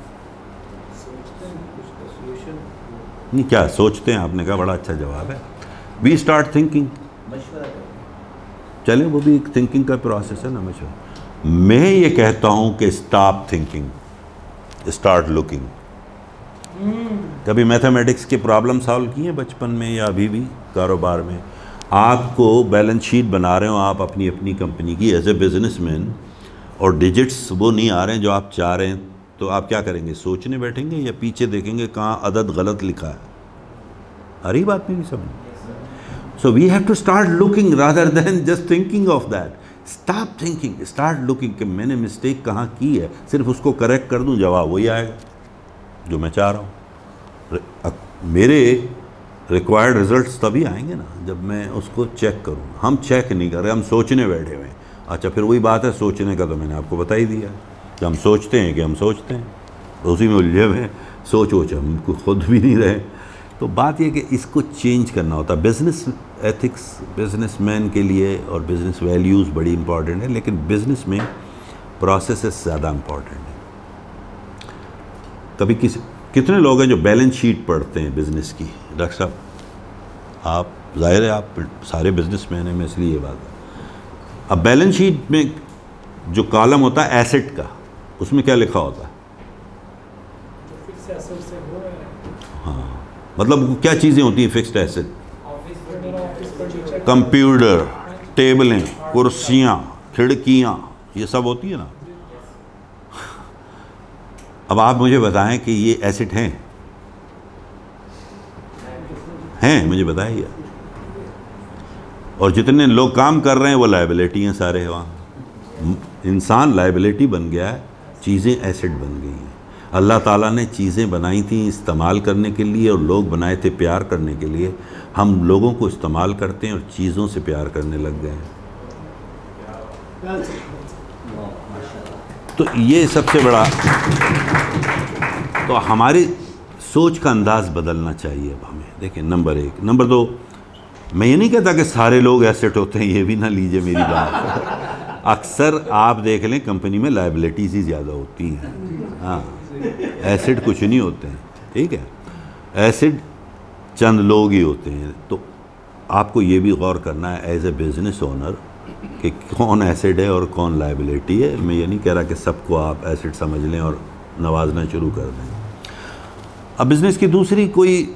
[SPEAKER 5] नहीं, क्या सोचते हैं? आपने कहा बड़ा अच्छा जवाब है। We start thinking. चलें, वो भी एक थिंकिंग का प्रोसेस है ना मशवरा। मैं ये कहता हूँ कि स्टॉप थिंकिंग, स्टार्ट लुकिंग। कभी मैथमेटिक्स की प्रॉब्लम सॉल्व की है बचपन में या अभी भी कारोबार में? आपको बैलेंस शीट बना रहे हो आप अपनी अपनी कंपनी की एज ए बिजनेसमैन, और डिजिट्स वो नहीं आ रहे हैं जो आप चाह रहे हैं, तो आप क्या करेंगे? सोचने बैठेंगे या पीछे देखेंगे कहाँ अदद गलत लिखा है? अरे बात नहीं समझ। So we have to start looking rather than just thinking of that. Stop thinking, start looking कि मैंने मिस्टेक कहाँ की है, सिर्फ उसको करेक्ट कर दूँ, जवाब वही आएगा जो मैं चाह रहा हूँ। मेरे रिक्वायर्ड रिजल्ट्स तभी आएंगे ना जब मैं उसको चेक करूँ। हम चेक नहीं कर रहे, हम सोचने बैठे हुए हैं। अच्छा, फिर वही बात है सोचने का, तो मैंने आपको बता ही दिया कि हम सोचते हैं कि हम सोचते हैं, उसी में उलझे हुए हैं। सोच हम खुद भी नहीं रहे। तो बात यह कि इसको चेंज करना होता है। बिज़नेस एथिक्स बिज़नेसमैन के लिए और बिज़नेस वैल्यूज़ बड़ी इंपॉर्टेंट है, लेकिन बिज़नेस में प्रोसेसेस ज़्यादा इंपॉर्टेंट है। कभी कितने लोग हैं जो बैलेंस शीट पढ़ते हैं बिज़नेस की? डॉक्टर साहब, आप ज़ाहिर है आप सारे बिजनेसमैन हैं, मैं इसलिए ये बात है। अब बैलेंस शीट में जो कॉलम होता है एसेट का, उसमें क्या लिखा होता है? हाँ, मतलब क्या चीज़ें होती हैं फिक्स्ड एसेट? कंप्यूटर, टेबलें, कुर्सियाँ, खिड़कियाँ, ये सब होती है ना। अब आप मुझे बताएं कि ये एसेट हैं मुझे बताइए। और जितने लोग काम कर रहे हैं वो लायबिलिटी हैं सारे। वहाँ इंसान लायबिलिटी बन गया है, चीज़ें एसेट बन गई हैं। अल्लाह ताला ने चीज़ें बनाई थी इस्तेमाल करने के लिए और लोग बनाए थे प्यार करने के लिए। हम लोगों को इस्तेमाल करते हैं और चीज़ों से प्यार करने लग गए हैं। तो ये सबसे बड़ा, तो हमारी सोच का अंदाज़ बदलना चाहिए अब हमें। देखिए, नंबर 1। नंबर 2, मैं ये नहीं कहता कि सारे लोग एसेट होते हैं, ये भी ना लीजिए मेरी बात। अक्सर आप देख लें कंपनी में लायबिलिटीज़ ही ज़्यादा होती हैं। हाँ, एसेट कुछ नहीं होते हैं, ठीक है। एसेट चंद लोग ही होते हैं। तो आपको ये भी गौर करना है एज ए बिज़नेस ओनर कि कौन एसेट है और कौन लायबिलिटी है। मैं ये नहीं कह रहा कि सबको आप एसेट समझ लें और नवाजना शुरू कर दें। अब बिज़नेस की दूसरी कोई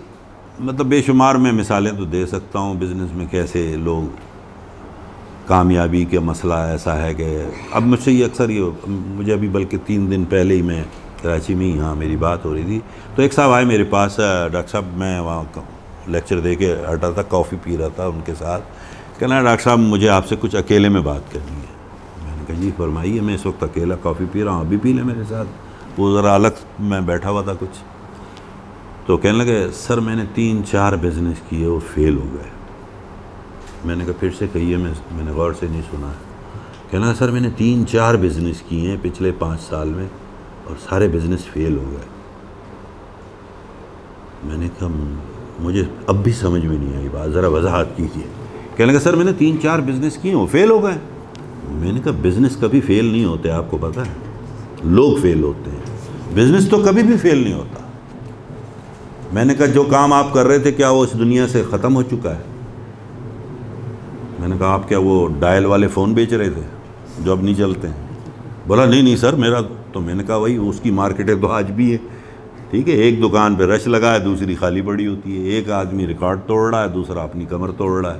[SPEAKER 5] मतलब बेशुमार मैं मिसालें तो दे सकता हूँ बिज़नेस में कैसे लोग कामयाबी का मसला ऐसा है कि अब मुझसे ये अक्सर ये मुझे अभी बल्कि 3 दिन पहले ही मैं कराची में ही, हाँ मेरी बात हो रही थी, तो एक साहब आए मेरे पास। डॉक्टर साहब, मैं वहाँ लेक्चर दे के हटा था, कॉफ़ी पी रहा था उनके साथ। कहना, डॉक्टर साहब मुझे आपसे कुछ अकेले में बात करनी है। मैंने कहा जी फरमाइए, मैं इस वक्त अकेला कॉफ़ी पी रहा हूँ, अभी पी लें मेरे साथ। वो ज़रा अलग मैं बैठा हुआ था कुछ। तो कहने लगे, सर मैंने 3-4 बिज़नेस किए, वो फेल हो गए। मैंने कहा फिर से कहिए, मैंने गौर से नहीं सुना है। कहना, सर मैंने 3-4 बिज़नेस किए हैं पिछले 5 साल में और सारे बिज़नेस फेल हो गए। मैंने कहा मुझे अब भी समझ में नहीं आई बात, ज़रा वजाहत कीजिए। कहने लगा, सर मैंने 3-4 बिज़नेस किए, वो फेल हो गए। मैंने कहा बिज़नेस कभी फेल नहीं होते, आपको पता है? लोग फेल होते हैं, बिज़नेस तो कभी भी फेल नहीं होता। मैंने कहा जो काम आप कर रहे थे क्या वो इस दुनिया से ख़त्म हो चुका है? मैंने कहा आप क्या वो डायल वाले फ़ोन बेच रहे थे जो अब नहीं चलते हैं? बोला नहीं सर मेरा तो। मैंने कहा वही उसकी मार्केट तो आज भी है, ठीक है। एक दुकान पे रश लगा है, दूसरी खाली पड़ी होती है। एक आदमी रिकॉर्ड तोड़ रहा है, दूसरा अपनी कमर तोड़ रहा है।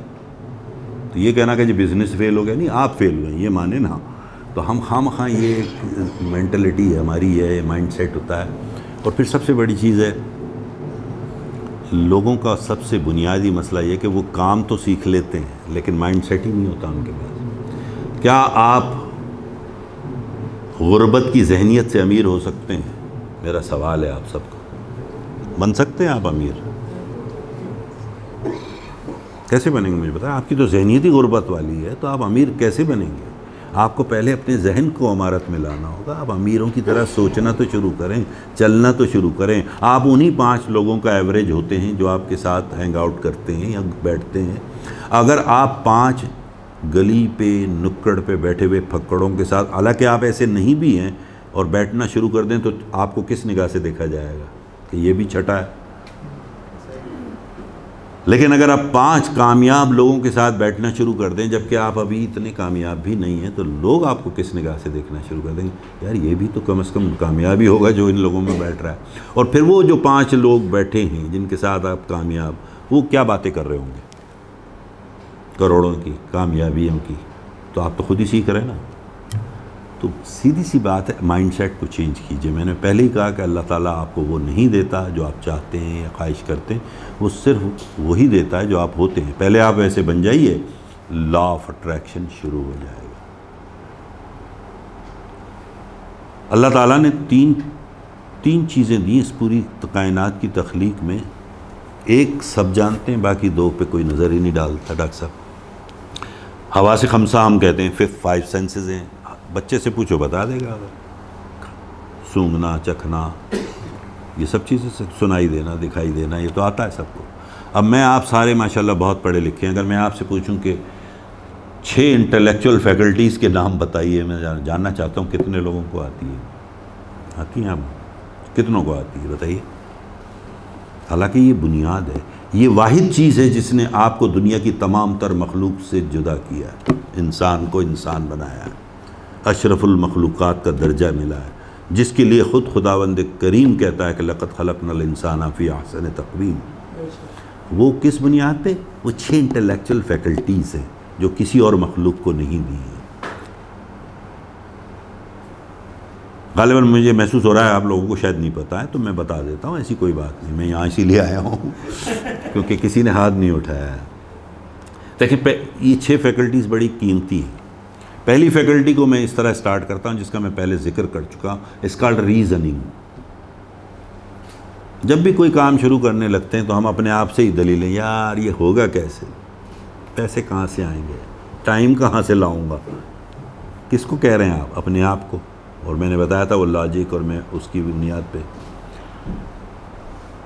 [SPEAKER 5] तो ये कहना कि जी बिज़नेस फेल हो गया, नहीं आप फेल हुए, ये माने ना। तो हम खामखा ये मेंटलिटी है हमारी, ये माइंड सेट होता है। और फिर सबसे बड़ी चीज़ है लोगों का सबसे बुनियादी मसला ये कि वो काम तो सीख लेते हैं लेकिन माइंड सेट ही नहीं होता उनके पास। क्या आप गुर्बत की जहनीत से अमीर हो सकते हैं? मेरा सवाल है आप सबको। बन सकते हैं आप अमीर? कैसे बनेंगे मुझे बताएं। आपकी तो जहनीत ही गुर्बत वाली है, तो आप अमीर कैसे बनेंगे? आपको पहले अपने जहन को अमारत में लाना होगा। आप अमीरों की तरह सोचना तो शुरू करें, चलना तो शुरू करें। आप उन्हीं 5 लोगों का एवरेज होते हैं जो आपके साथ हैंग आउट करते हैं या बैठते हैं। अगर आप 5 गली पे नुक्कड़ पे बैठे हुए फक्कड़ों के साथ, हालांकि आप ऐसे नहीं भी हैं, और बैठना शुरू कर दें तो आपको किस निगाह से देखा जाएगा कि ये भी छठा है। लेकिन अगर आप 5 कामयाब लोगों के साथ बैठना शुरू कर दें जबकि आप अभी इतने कामयाब भी नहीं हैं, तो लोग आपको किस निगाह से देखना शुरू कर देंगे, यार ये भी तो कम से कम कामयाबी होगा जो इन लोगों में बैठ रहा है। और फिर वो जो 5 लोग बैठे हैं जिनके साथ आप कामयाब, वो क्या बातें कर रहे होंगे करोड़ों की कामयाबियों की, तो आप तो खुद ही सीख रहे हैं ना। तो सीधी सी बात है, माइंडसेट को चेंज कीजिए। मैंने पहले ही कहा कि अल्लाह ताला आपको वो नहीं देता जो आप चाहते हैं या ख्वाहिश करते हैं, वो सिर्फ वही देता है जो आप होते हैं। पहले आप वैसे बन जाइए, लॉ ऑफ अट्रैक्शन शुरू हो जाएगा। अल्लाह ताला ने तीन चीज़ें दी इस पूरी कायनात की तख्लीक में। एक सब जानते हैं, बाकी 2 पे कोई नज़र ही नहीं डालता। डॉक्टर साहब, हवा से खमसा हम कहते हैं, 5 सेंसेस हैं। बच्चे से पूछो बता देगा। सूंघना, चखना, ये सब चीज़ें सुनाई देना, दिखाई देना, ये तो आता है सबको। अब मैं आप सारे माशाल्लाह बहुत पढ़े लिखे हैं, अगर मैं आपसे पूछूं कि 6 इंटेलेक्चुअल फैकल्टीज़ के नाम बताइए, मैं जानना चाहता हूँ कितने लोगों को आती है? आती हैं? आप कितनों को आती है बताइए? हालांकि ये बुनियाद है, ये वाहिद चीज़ है जिसने आपको दुनिया की तमाम तर मखलूक से जुदा किया है, इंसान को इंसान बनाया है, अशरफुल मखलूक़ात का दर्जा मिला है, जिसके लिए ख़ुद खुदावंद करीम कहता है कि लक़द ख़लक़नल इंसान फ़ी अहसन तक़वीम। वो किस बुनियाद पे? वो 6 इंटेलेक्चुअल फैकल्टीज़ हैं जो किसी और मखलूक को नहीं दी है। गालिबन मुझे महसूस हो रहा है आप लोगों को शायद नहीं पता है, तो मैं बता देता हूँ, ऐसी कोई बात नहीं, मैं यहाँ इसीलिए आया हूँ क्योंकि किसी ने हाथ नहीं उठाया है। देखिए ये 6 फैकल्टीज़ बड़ी कीमती हैं। पहली फैकल्टी को मैं इस तरह स्टार्ट करता हूँ जिसका मैं पहले जिक्र कर चुका हूँ, इट्स कॉल्ड रीजनिंग। जब भी कोई काम शुरू करने लगते हैं तो हम अपने आप से ही दलीलें, यार ये होगा कैसे, पैसे कहाँ से आएंगे, टाइम कहाँ से लाऊंगा, किसको कह रहे हैं आप? अपने आप को। और मैंने बताया था वो लॉजिक और मैं उसकी बुनियाद पे,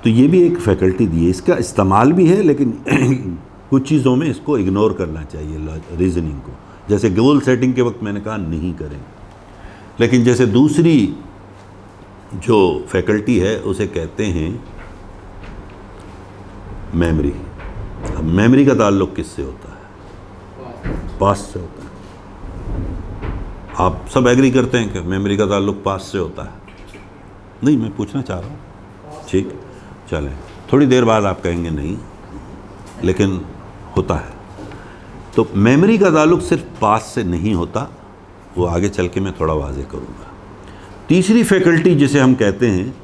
[SPEAKER 5] तो ये भी एक फैकल्टी दी है, इसका इस्तेमाल भी है, लेकिन कुछ चीज़ों में इसको इग्नोर करना चाहिए रीज़निंग को। जैसे गोल सेटिंग के वक्त मैंने कहा नहीं करें, लेकिन जैसे दूसरी जो फैकल्टी है उसे कहते हैं मेमोरी। अब मेमोरी का ताल्लुक़ किससे होता है? पास्ट से होता है। आप सब एग्री करते हैं कि मेमोरी का ताल्लुक़ पास्ट से होता है? नहीं, मैं पूछना चाह रहा हूँ। ठीक, चलें, थोड़ी देर बाद आप कहेंगे नहीं, लेकिन होता है। तो मेमोरी का ताल्लुक़ सिर्फ पास्ट से नहीं होता, वो आगे चल के मैं थोड़ा वाज़ेह करूँगा। तीसरी फैकल्टी जिसे हम कहते हैं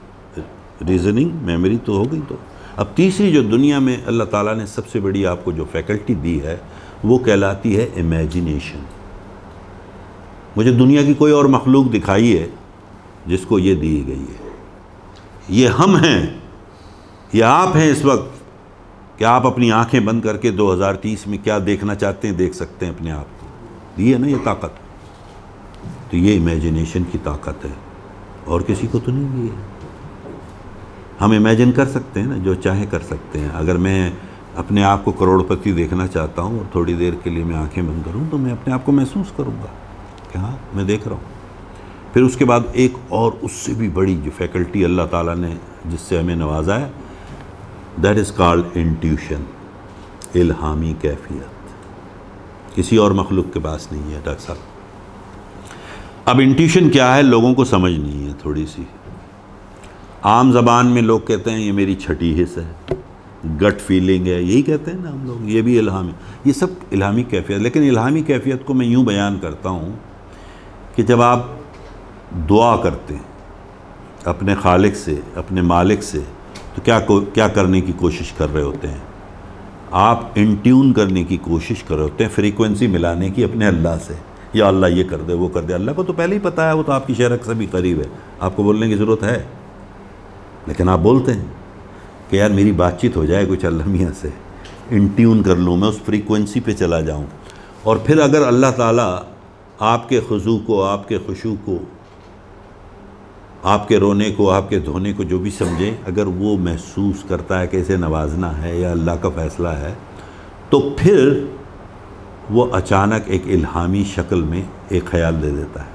[SPEAKER 5] रीज़निंग, मेमोरी तो हो गई, तो अब तीसरी जो दुनिया में अल्लाह ताला ने सबसे बड़ी आपको जो फैकल्टी दी है वो कहलाती है इमेजिनेशन। मुझे दुनिया की कोई और मखलूक दिखाई है जिसको ये दी गई है। ये हम हैं, ये आप हैं इस वक्त, कि आप अपनी आंखें बंद करके 2030 में क्या देखना चाहते हैं देख सकते हैं अपने आप को। दी है ना ये ताकत, तो ये इमेजिनेशन की ताकत है, और किसी को तो नहीं दी है। हम इमेजिन कर सकते हैं ना, जो चाहे कर सकते हैं। अगर मैं अपने आप को करोड़पति देखना चाहता हूँ और थोड़ी देर के लिए मैं आंखें बंद करूँ तो मैं अपने आप को महसूस करूँगा कि हाँ मैं देख रहा हूँ। फिर उसके बाद एक और उससे भी बड़ी जो फैकल्टी अल्लाह ताला ने जिससे हमें नवाजा है, दैट इज़ कॉल्ड इंट्यूशन, इल्हामी कैफियत। किसी और मखलूक के पास नहीं है डॉक्टर साहब। अब इंट्यूशन क्या है लोगों को समझ नहीं है थोड़ी सी। आम ज़बान में लोग कहते हैं ये मेरी छठी हिस्स है, गट फीलिंग है, यही कहते हैं ना हम लोग। ये भी इल्हामी, ये सब इल्हामी कैफियत। लेकिन इल्हामी कैफियत को मैं यूँ बयान करता हूँ कि जब आप दुआ करते हैं अपने खालिक से, अपने मालिक से, तो क्या करने की कोशिश कर रहे होते हैं? आप इन ट्यून करने की कोशिश कर रहे होते हैं, फ्रीक्वेंसी मिलाने की अपने अल्लाह से। या अल्लाह ये कर दे, वो कर दे। अल्लाह को तो पहले ही पता है, वो तो आपकी शरक से भी करीब है, आपको बोलने की ज़रूरत है। लेकिन आप बोलते हैं कि यार मेरी बातचीत हो जाए कुछ अल्लाह मियाँ से, इन ट्यून कर लूँ, मैं उस फ्रीक्वेंसी पे चला जाऊँ। और फिर अगर अल्लाह ताला आपके खुशू को, आपके खुशू को, आपके रोने को, आपके धोने को, जो भी समझे, अगर वो महसूस करता है कि इसे नवाजना है या अल्लाह का फ़ैसला है, तो फिर वो अचानक एक इल्हामी शक्ल में एक ख़याल दे देता है,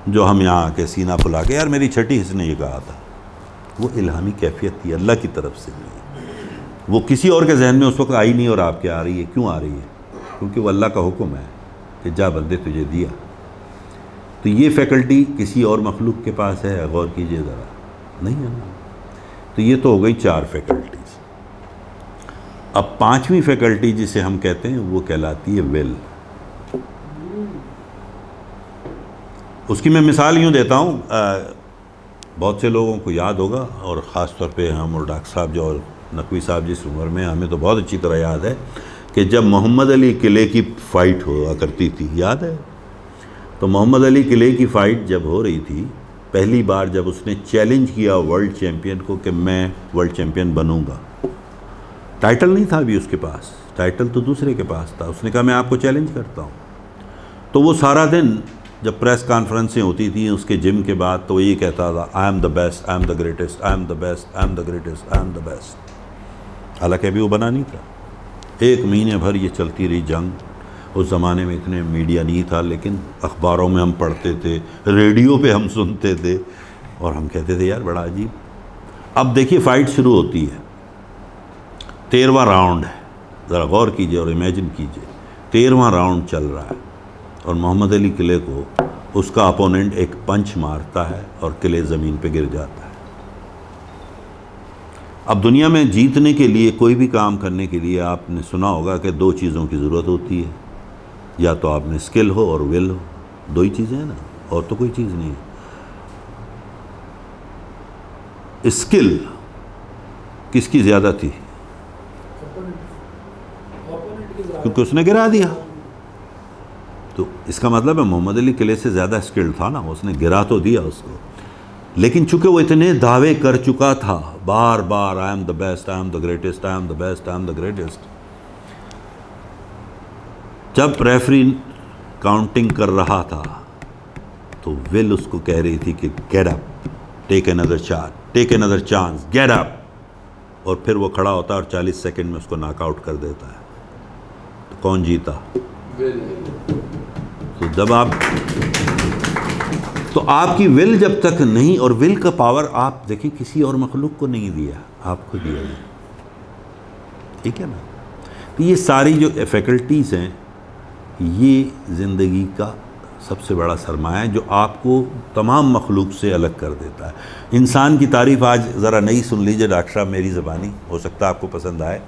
[SPEAKER 5] जो हम यहाँ आके सीना फुला के, यार मेरी छठी हिस्स ने ये कहा था। वो इल्हामी कैफियत थी, अल्लाह की तरफ से नहीं। वो किसी और के जहन में उस वक्त आई नहीं और आपके आ रही है। क्यों आ रही है? क्योंकि वो अल्लाह का हुक्म है कि जा बंदे तुझे दिया। तो ये फैकल्टी किसी और मखलूक के पास है, गौर कीजिए ज़रा, नहीं है ना। तो ये तो हो गई 4 फैकल्टीज़। अब 5वीं फैकल्टी जिसे हम कहते हैं वो कहलाती है विल। उसकी मैं मिसाल यूँ देता हूँ, बहुत से लोगों को याद होगा, और ख़ास तौर पे हम और डॉक्टर साहब जो और नकवी साहब जिस उम्र में, हमें तो बहुत अच्छी तरह याद है कि जब मोहम्मद अली किले की फ़ाइट हुआ करती थी, याद है? तो मोहम्मद अली किले की फ़ाइट जब हो रही थी, पहली बार जब उसने चैलेंज किया वर्ल्ड चैम्पियन को कि मैं वर्ल्ड चैम्पियन बनूंगा, टाइटल नहीं था अभी उसके पास, टाइटल तो दूसरे के पास था। उसने कहा मैं आपको चैलेंज करता हूँ। तो वो सारा दिन जब प्रेस कॉन्फ्रेंसें होती थी उसके जिम के बाद, तो वो ये कहता था, आई am the best, I am the greatest, I am the best, I am the greatest, I am the best. हालांकि अभी वो बना नहीं था। 1 महीने भर ये चलती रही जंग। उस ज़माने में इतने मीडिया नहीं था, लेकिन अखबारों में हम पढ़ते थे, रेडियो पे हम सुनते थे और हम कहते थे यार बड़ा अजीब। अब देखिए फ़ाइट शुरू होती है, 13वां राउंड है, ज़रा गौर कीजिए और इमेजिन कीजिए, 13वां राउंड चल रहा है और मोहम्मद अली किले को उसका अपोनेंट एक पंच मारता है और किले ज़मीन पे गिर जाता है। अब दुनिया में जीतने के लिए, कोई भी काम करने के लिए आपने सुना होगा कि 2 चीज़ों की ज़रूरत होती है, या तो आप में स्किल हो और विल हो, 2 ही चीज़ें हैं ना, और तो कोई चीज़ नहीं है। स्किल किसकी ज़्यादा थी? क्योंकि उसने गिरा दिया। तो इसका मतलब है मोहम्मद अली किले से ज़्यादा स्किल्ड था ना, उसने गिरा तो दिया उसको, लेकिन चूंकि वो इतने दावे कर चुका था बार बार, I am the best, I am the greatest, I am the best, I am the greatest, जब रेफरी काउंटिंग कर रहा था तो विल उसको कह रही थी कि get up, take another chance, take another chance, get up, और फिर वो खड़ा होता है और 40 सेकंड में उसको नॉकआउट कर देता है। तो कौन जीता? तो जब तो आपकी विल जब तक नहीं, और विल का पावर आप देखिए किसी और मखलूक को नहीं दिया, आपको दिया है, ठीक है ना। तो ये सारी जो फैकल्टीज़ हैं, ये ज़िंदगी का सबसे बड़ा सरमाया है जो आपको तमाम मखलूक से अलग कर देता है। इंसान की तारीफ़ आज ज़रा नई सुन लीजिए डॉक्टर साहब, मेरी ज़बानी, हो सकता है आपको पसंद आए।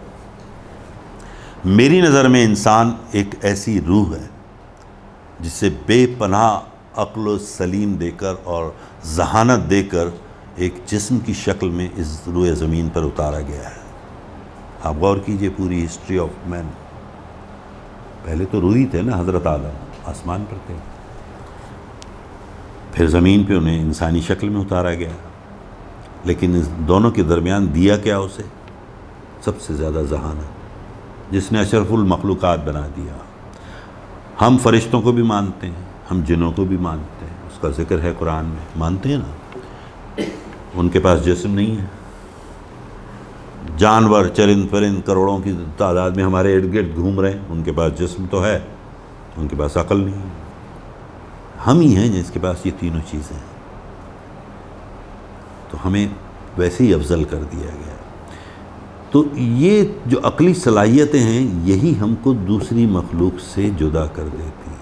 [SPEAKER 5] मेरी नज़र में इंसान एक ऐसी रूह है जिसे बेपनाह अक्ल सलीम देकर और जहानत देकर एक जिस्म की शक्ल में इस रूए ज़मीन पर उतारा गया है। आप गौर कीजिए पूरी हिस्ट्री ऑफ मैन, पहले तो रूही थे ना, हज़रत आदम आसमान पर थे, फिर ज़मीन पे उन्हें इंसानी शक्ल में उतारा गया, लेकिन इस दोनों के दरमियान दिया क्या उसे? सबसे ज़्यादा जहानत, जिसने अशरफुल मखलूक़ात बना दिया। हम फरिश्तों को भी मानते हैं, हम जिनों को भी मानते हैं, उसका ज़िक्र है कुरान में, मानते हैं ना। उनके पास जिस्म नहीं है, जानवर चरिंद परिंद करोड़ों की तादाद में हमारे इर्द गिर्द घूम रहे हैं, उनके पास जिस्म तो है, उनके पास अक्ल नहीं है। हम ही हैं जिसके पास ये तीनों चीज़ें हैं, तो हमें वैसे ही अफजल कर दिया गया। तो ये जो अक़ली सलाहियतें हैं, यही हमको दूसरी मखलूक से जुदा कर देती हैं।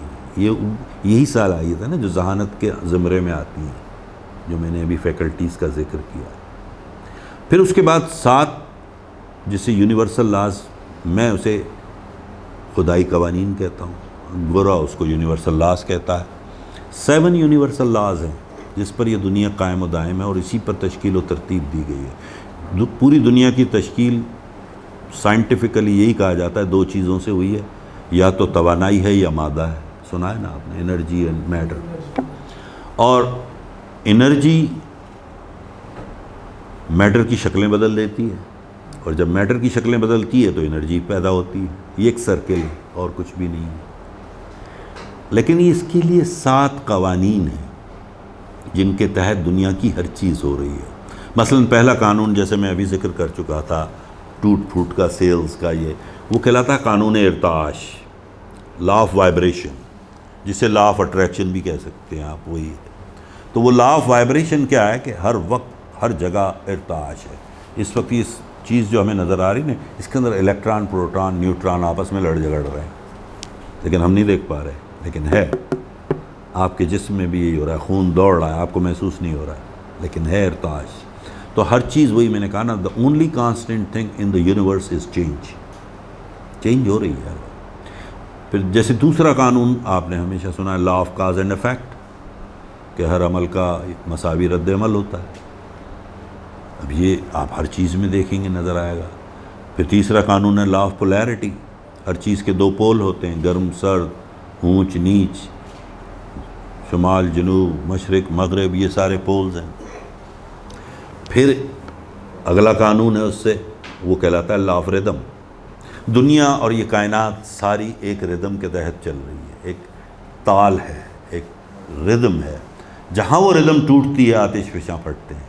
[SPEAKER 5] यही सलाहियत है ना जो जहानत के ज़मरे में आती हैं, जो मैंने अभी फैकल्टीज़ का जिक्र किया। फिर उसके बाद 7 जिसे यूनिवर्सल लॉज, मैं उसे खुदाई कवानीन कहता हूँ, गोरा उसको यूनिवर्सल लॉज कहता है। 7 यूनिवर्सल लॉज हैं जिस पर यह दुनिया कायम व दायम है, और इसी पर तश्कील व तरतीब दी गई है। पूरी दुनिया की तश्कील साइंटिफिकली यही कहा जाता है 2 चीज़ों से हुई है, या तो तवानाई है या मादा है। सुना है ना आपने, एनर्जी एंड मैटर। और एनर्जी मैटर की शक्लें बदल देती है, और जब मैटर की शक्लें बदलती है तो एनर्जी पैदा होती है। ये एक सर्किल है और कुछ भी नहीं है। लेकिन इसके लिए 7 कवानीन हैं जिनके तहत दुनिया की हर चीज़ हो रही है। मसलन पहला कानून, जैसे मैं अभी जिक्र कर चुका था, टूट फूट का, सेल्स का, ये वो कहलाता है कानून इर्ताश, लॉ ऑफ वाइब्रेशन, जिसे लॉ ऑफ अट्रैक्शन भी कह सकते हैं आप, वही। तो वो लॉ ऑफ वाइब्रेशन क्या है कि हर वक्त हर जगह इर्ताश है। इस वक्त ये चीज़ जो हमें नज़र आ रही है ना, इसके अंदर इलेक्ट्रॉन, प्रोटॉन, न्यूट्रॉन आपस में लड़ झगड़ रहे हैं, लेकिन हम नहीं देख पा रहे, लेकिन है। आपके जिस्म में भी यही हो रहा है, खून दौड़ रहा है, आपको महसूस नहीं हो रहा है, लेकिन है इर्ताश। तो हर चीज़, वही मैंने कहा ना, the only constant thing in the universe is change. Change हो रही है। फिर जैसे दूसरा कानून आपने हमेशा सुना है, law of cause and effect, कि हर अमल का मसावी रद्द अमल होता है। अब ये आप हर चीज़ में देखेंगे, नज़र आएगा। फिर तीसरा कानून है लॉ ऑफ पोलैरिटी, हर चीज़ के 2 पोल होते हैं, गर्म सर्द, ऊंच नीच, शुमाल जनूब, मशरिक मगरिब, ये सारे पोल्स हैं। फिर अगला कानून है उससे, वो कहलाता है लॉ ऑफ रिदम। दुनिया और ये कायनात सारी एक रिदम के तहत चल रही है, एक ताल है, एक रिदम है। जहाँ वो रिदम टूटती है, आतिशफशां फटते हैं,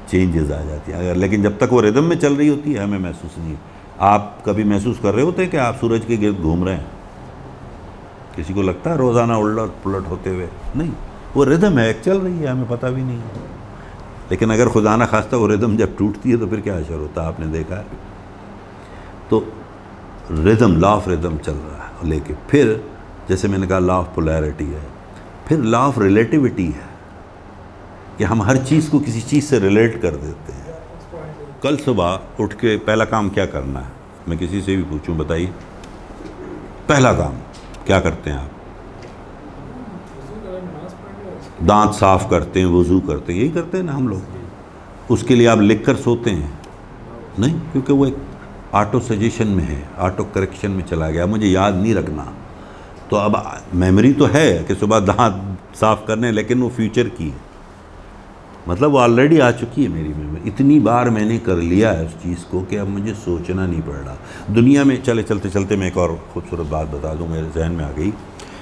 [SPEAKER 5] चेंजेस आ जाती हैं। अगर लेकिन जब तक वो रिदम में चल रही होती है, हमें महसूस नहीं। आप कभी महसूस कर रहे होते हैं कि आप सूरज के गिर्द घूम रहे हैं? किसी को लगता है रोज़ाना उलट पुलट होते हुए? नहीं, वो रिदम है, चल रही है, हमें पता भी नहीं है। लेकिन अगर खुदा न खास्ता वो रिदम जब टूटती है तो फिर क्या असर होता है, आपने देखा है। तो रिदम, लॉ ऑफ रिदम चल रहा है। लेकिन फिर जैसे मैंने कहा लॉ ऑफ पोलैरिटी है, फिर लॉ ऑफ रिलेटिविटी है कि हम हर चीज़ को किसी चीज़ से रिलेट कर देते हैं। कल सुबह उठ के पहला काम क्या करना है, मैं किसी से भी पूछूं, बताइए पहला काम क्या करते हैं आप? दांत साफ करते हैं, वज़ू करते हैं, यही करते हैं ना हम लोग। उसके लिए आप लिख कर सोते हैं? नहीं, क्योंकि वो एक ऑटो सजेशन में है, ऑटो करेक्शन में चला गया, मुझे याद नहीं रखना। तो अब मेमोरी तो है कि सुबह दांत साफ करने, लेकिन वो फ्यूचर की है, मतलब वो ऑलरेडी आ चुकी है मेरी मेमोरी। इतनी बार मैंने कर लिया है उस चीज़ को कि अब मुझे सोचना नहीं पड़ रहा। दुनिया में चलते चलते मैं एक और ख़ूबसूरत बात बता दूँ, मेरे जहन में आ गई।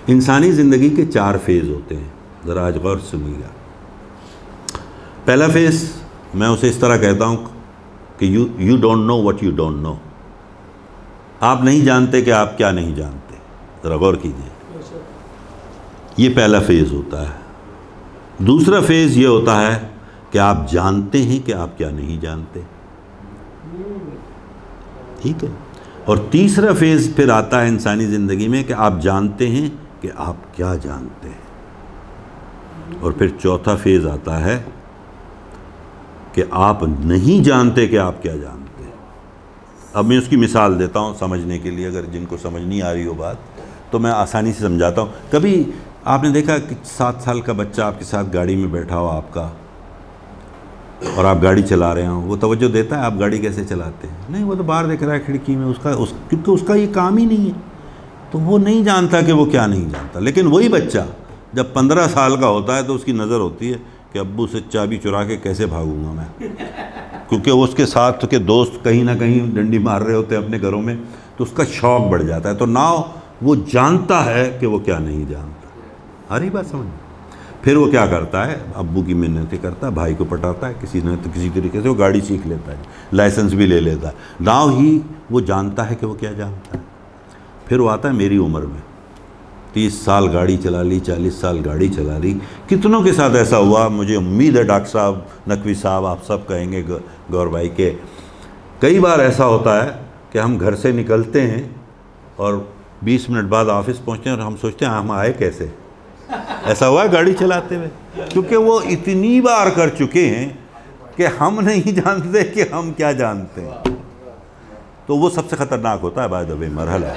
[SPEAKER 5] इंसानी ज़िंदगी के 4 फेज़ होते हैं, ज़रा आज गौर सुनिएगा। पहला फेज़ मैं उसे इस तरह कहता हूँ कि you don't know what you don't know. आप नहीं जानते कि आप क्या नहीं जानते, ज़रा गौर कीजिए। ये पहला फेज़ होता है। दूसरा फेज़ ये होता है कि आप जानते हैं कि आप क्या नहीं जानते, ठीक है। और तीसरा फेज़ फिर आता है इंसानी ज़िंदगी में कि आप जानते हैं कि आप क्या जानते हैं। और फिर चौथा फेज़ आता है कि आप नहीं जानते कि आप क्या जानते हैं। अब मैं उसकी मिसाल देता हूँ समझने के लिए, अगर जिनको समझ नहीं आ रही हो बात तो मैं आसानी से समझाता हूँ। कभी आपने देखा कि 7 साल का बच्चा आपके साथ गाड़ी में बैठा हो आपका, और आप गाड़ी चला रहे हो, वो तवज्जो देता है आप गाड़ी कैसे चलाते हैं? नहीं, वो तो बाहर देख रहा है खिड़की में, क्योंकि उसका ये काम ही नहीं है, तो वो नहीं जानता कि वो क्या नहीं जानता। लेकिन वही बच्चा जब 15 साल का होता है तो उसकी नज़र होती है कि अब्बू से चाबी चुरा के कैसे भागूंगा मैं, क्योंकि उसके साथ के दोस्त कहीं ना कहीं डंडी मार रहे होते हैं अपने घरों में, तो उसका शौक़ बढ़ जाता है। तो नाउ वो जानता है कि वो क्या नहीं जानता। अरे बात समझ। फिर वो क्या करता है, अब्बू की मिन्नतें करता है, भाई को पटाता है, किसी न तो किसी तरीके से वो गाड़ी सीख लेता है, लाइसेंस भी ले लेता है। नाउ ही वो जानता है कि वो क्या जानता है। फिर वो आता है मेरी उम्र में, 30 साल गाड़ी चला ली, 40 साल गाड़ी चला ली। कितनों के साथ ऐसा हुआ, मुझे उम्मीद है डॉक्टर साहब, नकवी साहब, आप सब कहेंगे, गौर भाई के कई बार ऐसा होता है कि हम घर से निकलते हैं और 20 मिनट बाद ऑफिस पहुंचते हैं और हम सोचते हैं हम आए कैसे। ऐसा हुआ है गाड़ी चलाते हुए, क्योंकि वो इतनी बार कर चुके हैं कि हम नहीं जानते कि हम क्या जानते हैं। तो वो सबसे ख़तरनाक होता है बाय द वे मरहला,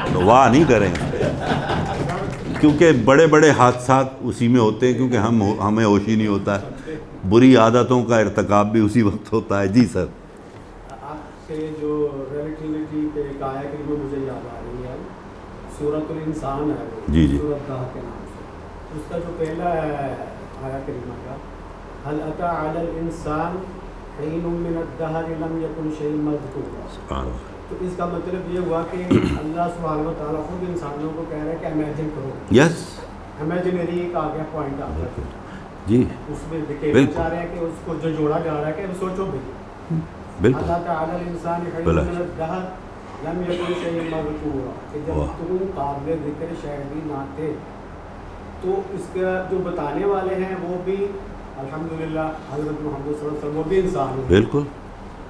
[SPEAKER 5] तो वाह नहीं करें, क्योंकि बड़े बड़े हादसा उसी में होते हैं, क्योंकि हमें होश ही नहीं होता है। बुरी आदतों का इर्तिकाब भी उसी वक्त होता है। जी सर।
[SPEAKER 1] आपसे जो रिलेटिविटी पे एक आया कि मुझे याद आ रही है, सूरतुल इंसान है वो,
[SPEAKER 5] जी जी,
[SPEAKER 1] सूरत दाह के नाम से। उसका जो पहला आया करीमा का, हल अता अलल इंसान हिन्नुम मिनद दहर लम यकुन शैअन मज़कूरा। तो इसका मतलब ये हुआ कि अल्लाह सुब्हानहू व तआला खुद इंसानों को कह रहा है कि इमेजिन करो।
[SPEAKER 5] यस,
[SPEAKER 1] इमेजिनरी एक आ गया पॉइंट आ गया
[SPEAKER 5] जी,
[SPEAKER 1] उसमें दिखाना चाह रहे हैं कि उसको जो जोड़ा जा रहा है कि सोचो भाई,
[SPEAKER 5] बिल्कुल।
[SPEAKER 1] अल्लाह ताला इंसान हिन्नुम मिनद दहर लम यकुन शैअन मज़कूरा, कि जब तुम काबिल ज़िक्र शायद भी ना थे। तो इसका जो बताने वाले हैं वो भी अल्हम्दुलिल्लाह हज़रत मोहम्मद सल्लल्लाहु अलैहि वसल्लम, वो भी इंसान है।
[SPEAKER 5] बिल्कुल।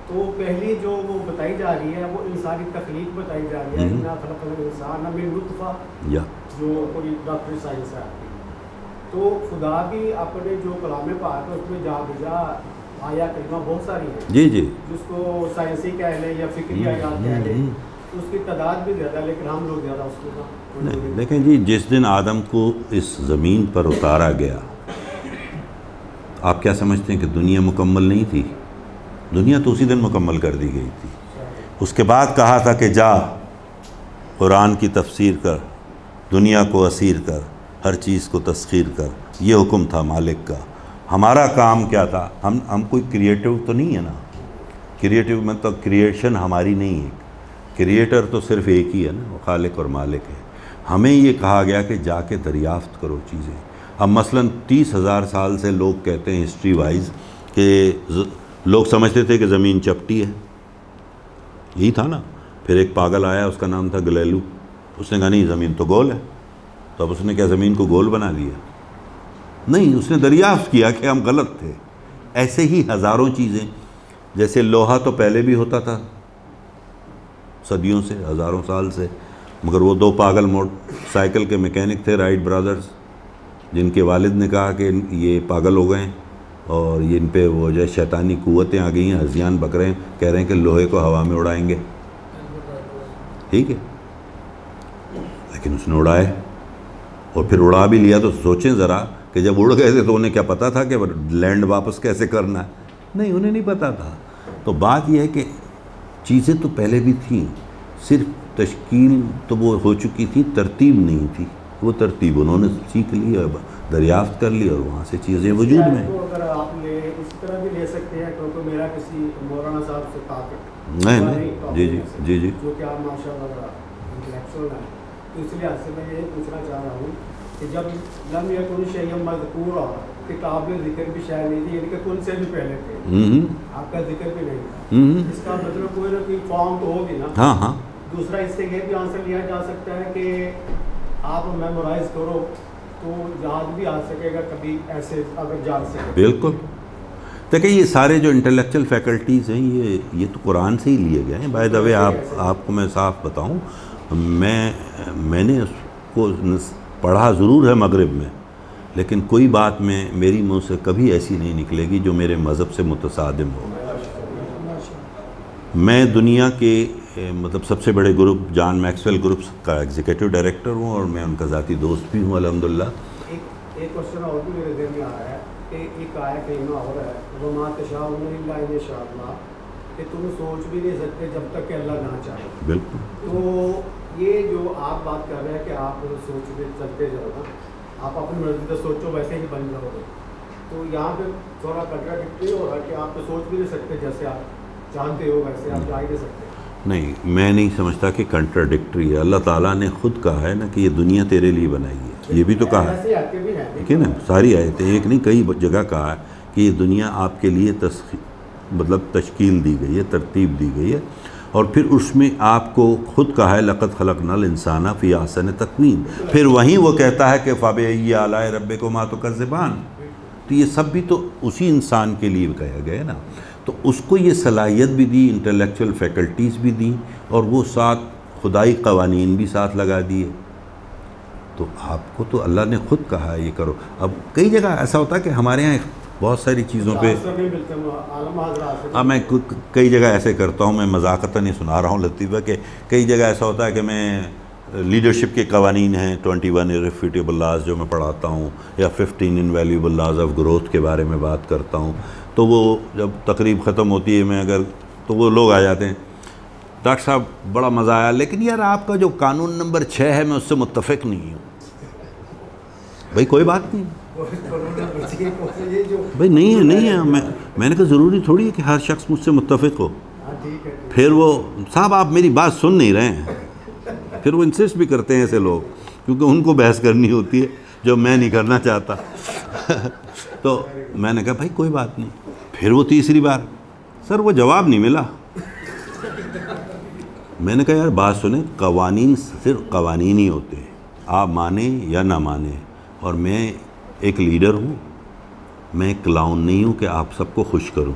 [SPEAKER 1] तो पहली जो वो बताई जा रही है वो इंसानी तख्लीक बताई जा रही है, इन्ना खलक़ल इंसान मिन नुत्फ़ा,
[SPEAKER 5] या
[SPEAKER 1] जो पूरी डॉक्टरी साइंस है। तो खुदा भी अपने जो कलाम पाक है उसमें जा भेजा आया करीमा बहुत सारी है,
[SPEAKER 5] जी जी,
[SPEAKER 1] जिसको साइंसी कह लें या फिक्री आयात कह लें, तो उसकी तादाद भी ज़्यादा, लेकिन हम लोग ज़्यादा उसको
[SPEAKER 5] नहीं। देखें जी, जिस दिन आदम को इस ज़मीन पर उतारा गया, आप क्या समझते हैं कि दुनिया मुकम्मल नहीं थी? दुनिया तो उसी दिन मुकम्मल कर दी गई थी। उसके बाद कहा था कि जा कुरान की तफसीर कर, दुनिया को असीर कर, हर चीज़ को तस्खीर कर। ये हुक्म था मालिक का। हमारा काम क्या था? हम कोई क्रिएटिव तो नहीं है ना। क्रिएटिव मतलब क्रिएशन हमारी नहीं है, क्रिएटर तो सिर्फ एक ही है ना, वो खालिक और मालिक है। हमें ये कहा गया कि जाके दरियाफ्त करो चीज़ें। अब मसलन 30,000 साल से लोग कहते हैं हिस्ट्री वाइज कि लोग समझते थे कि ज़मीन चपटी है, यही था ना। फिर एक पागल आया, उसका नाम था गलेलू, उसने कहा नहीं ज़मीन तो गोल है। तो अब उसने क्या ज़मीन को गोल बना दिया? नहीं, उसने दरियाफ्त किया कि हम गलत थे। ऐसे ही हज़ारों चीज़ें, जैसे लोहा तो पहले भी होता था सदियों से, हज़ारों साल से, मगर वो दो पागल मोटरसाइकिल के मैकेनिक थे, राइट ब्रदर्स, जिनके वालिद ने कहा कि ये पागल हो गए और ये इन पे वो जो शैतानी कुव्वतें आ गई हैं, हज़ियान बक रहे हैं, कह रहे हैं कि लोहे को हवा में उड़ाएंगे। ठीक है, लेकिन उसने उड़ाए और फिर उड़ा भी लिया। तो सोचें ज़रा कि जब उड़ गए थे तो उन्हें क्या पता था कि लैंड वापस कैसे करना है? नहीं, उन्हें नहीं पता था। तो बात यह है कि चीज़ें तो पहले भी थीं, सिर्फ तश्कील तो वो हो चुकी थी, तरतीब नहीं थी। वो तरतीब उन्होंने सीख ली और दरियाफ्त कर ली और वहाँ से चीज़ें वजूद में।
[SPEAKER 1] तो अगर आप ले इस तरह भी ले सकते हैं, क्योंकि मेरा किसी मौलाना साहब से ताक़त
[SPEAKER 5] नहीं, जी जी जी जी,
[SPEAKER 1] जो कि आप माशाल्लाह इंटेलेक्चुअल हैं, तो इसलिए आपसे मैं ये पूछना चाह रहा हूँ कि जब लम यकुन शैय्यन मज़कूरा कि काबिल ज़िक्र भी शायद नहीं थी, यानी कि कुन से भी पहले थे, आपका जिक्र भी नहीं था, इसका मतलब कोई ना कोई फॉर्म तो होगी ना।
[SPEAKER 5] हाँ हाँ।
[SPEAKER 1] दूसरा, इससे ये भी आंसर लिया जा सकता है कि आप मेमोराइज करो तो याद भी आ सकेगा कभी, ऐसे अगर जान सके।
[SPEAKER 5] बिल्कुल। देखिए, ये सारे जो इंटेलेक्चुअल फैकल्टीज़ हैं, ये तो कुरान से ही लिए गए हैं। बाय द वे, आपको मैं साफ बताऊं, मैंने उसको पढ़ा ज़रूर है मगरिब में, लेकिन कोई बात में मेरी मुँह से कभी ऐसी नहीं निकलेगी जो मेरे मज़हब से मुतसादिम हो। मैं दुनिया के मतलब सबसे बड़े ग्रुप जॉन मैक्सवेल ग्रुप का एग्जीक्यूटिव डायरेक्टर हूँ और मैं उनका ज़ाती दोस्त भी हूँ अल्हम्दुलिल्लाह।
[SPEAKER 1] एक क्वेश्चन और भी मेरे दिल में आ रहा है कि एक आया कहीं और है, वमा तशाऊन इल्ला अन यशाअल्लाह, कि तुम सोच भी नहीं सकते जब तक कि अल्लाह ना चाहे।
[SPEAKER 5] बिल्कुल।
[SPEAKER 1] तो ये जो आप बात कर रहे हैं कि आप सोचते चलते जाओ ना, आप अपनी मर्जी से सोचो वैसे ही बन जाओगे, तो यहाँ पे थोड़ा कंट्राडिक्टरी हो रहा है कि आप तो सोच भी नहीं सकते जैसे आप जानते हो वैसे आप जा ही नहीं सकते।
[SPEAKER 5] नहीं, मैं नहीं समझता कि कंट्राडिक्टरी है। अल्लाह ताला ने खुद कहा है ना कि ये दुनिया तेरे लिए बनाई है, ये भी तो कहा है, ठीक है ना। सारी आयतें, एक नहीं कई जगह कहा है कि ये दुनिया आपके लिए मतलब तश्कील दी गई है, तरतीब दी गई है, और फिर उसमें आपको खुद कहा है लक़द खलक़नल इंसाना फ़ी अहसन तक़वीम। फिर वहीं वो कहता है कि फ़बिअय्यि आलाइ रब्बिकुमा तुकज़्ज़िबान। तो ये सब भी तो उसी इंसान के लिए कहा गया है ना। तो उसको ये सलाहियत भी दी, इंटेलेक्चुअल फैकल्टीज़ भी दी, और वो साथ खुदाई कवानीन भी साथ लगा दिए। तो आपको तो अल्लाह ने खुद कहा है ये करो। अब कई जगह ऐसा होता है कि हमारे यहाँ बहुत सारी चीज़ों पे मैं कई जगह ऐसे करता हूँ, मैं मज़ाक़तन नहीं सुना रहा हूँ लतीफ़ा, कि कई जगह ऐसा होता है कि मैं लीडरशिप के कवानीन हैं 21 इररिफ्यूटेबल लॉज जो मैं पढ़ाता हूँ, या 15 इनवैल्यूएबल लॉज ऑफ ग्रोथ के बारे में बात करता हूँ। तो वो जब तकरीब ख़त्म होती है, मैं अगर तो वो लोग आ जाते हैं, डॉक्टर साहब बड़ा मज़ा आया, लेकिन यार आपका जो कानून नंबर 6 है मैं उससे मुत्तफ़िक़ नहीं हूँ। भाई कोई बात नहीं भाई, नहीं है मैंने कहा ज़रूरी थोड़ी है कि हर शख्स मुझसे मुत्तफ़िक़ हो। फिर वो साहब आप मेरी बात सुन नहीं रहे हैं, फिर वो इंसिस्ट भी करते हैं ऐसे लोग, क्योंकि उनको बहस करनी होती है जो मैं नहीं करना चाहता। तो मैंने कहा भाई कोई बात नहीं। फिर वो तीसरी बार, सर वो जवाब नहीं मिला। मैंने कहा यार बात सुने, कवानीन सिर्फ कवानीन ही होते हैं, आप माने या ना माने, और मैं एक लीडर हूँ, मैं क्लाउन नहीं हूँ कि आप सबको खुश करूँ,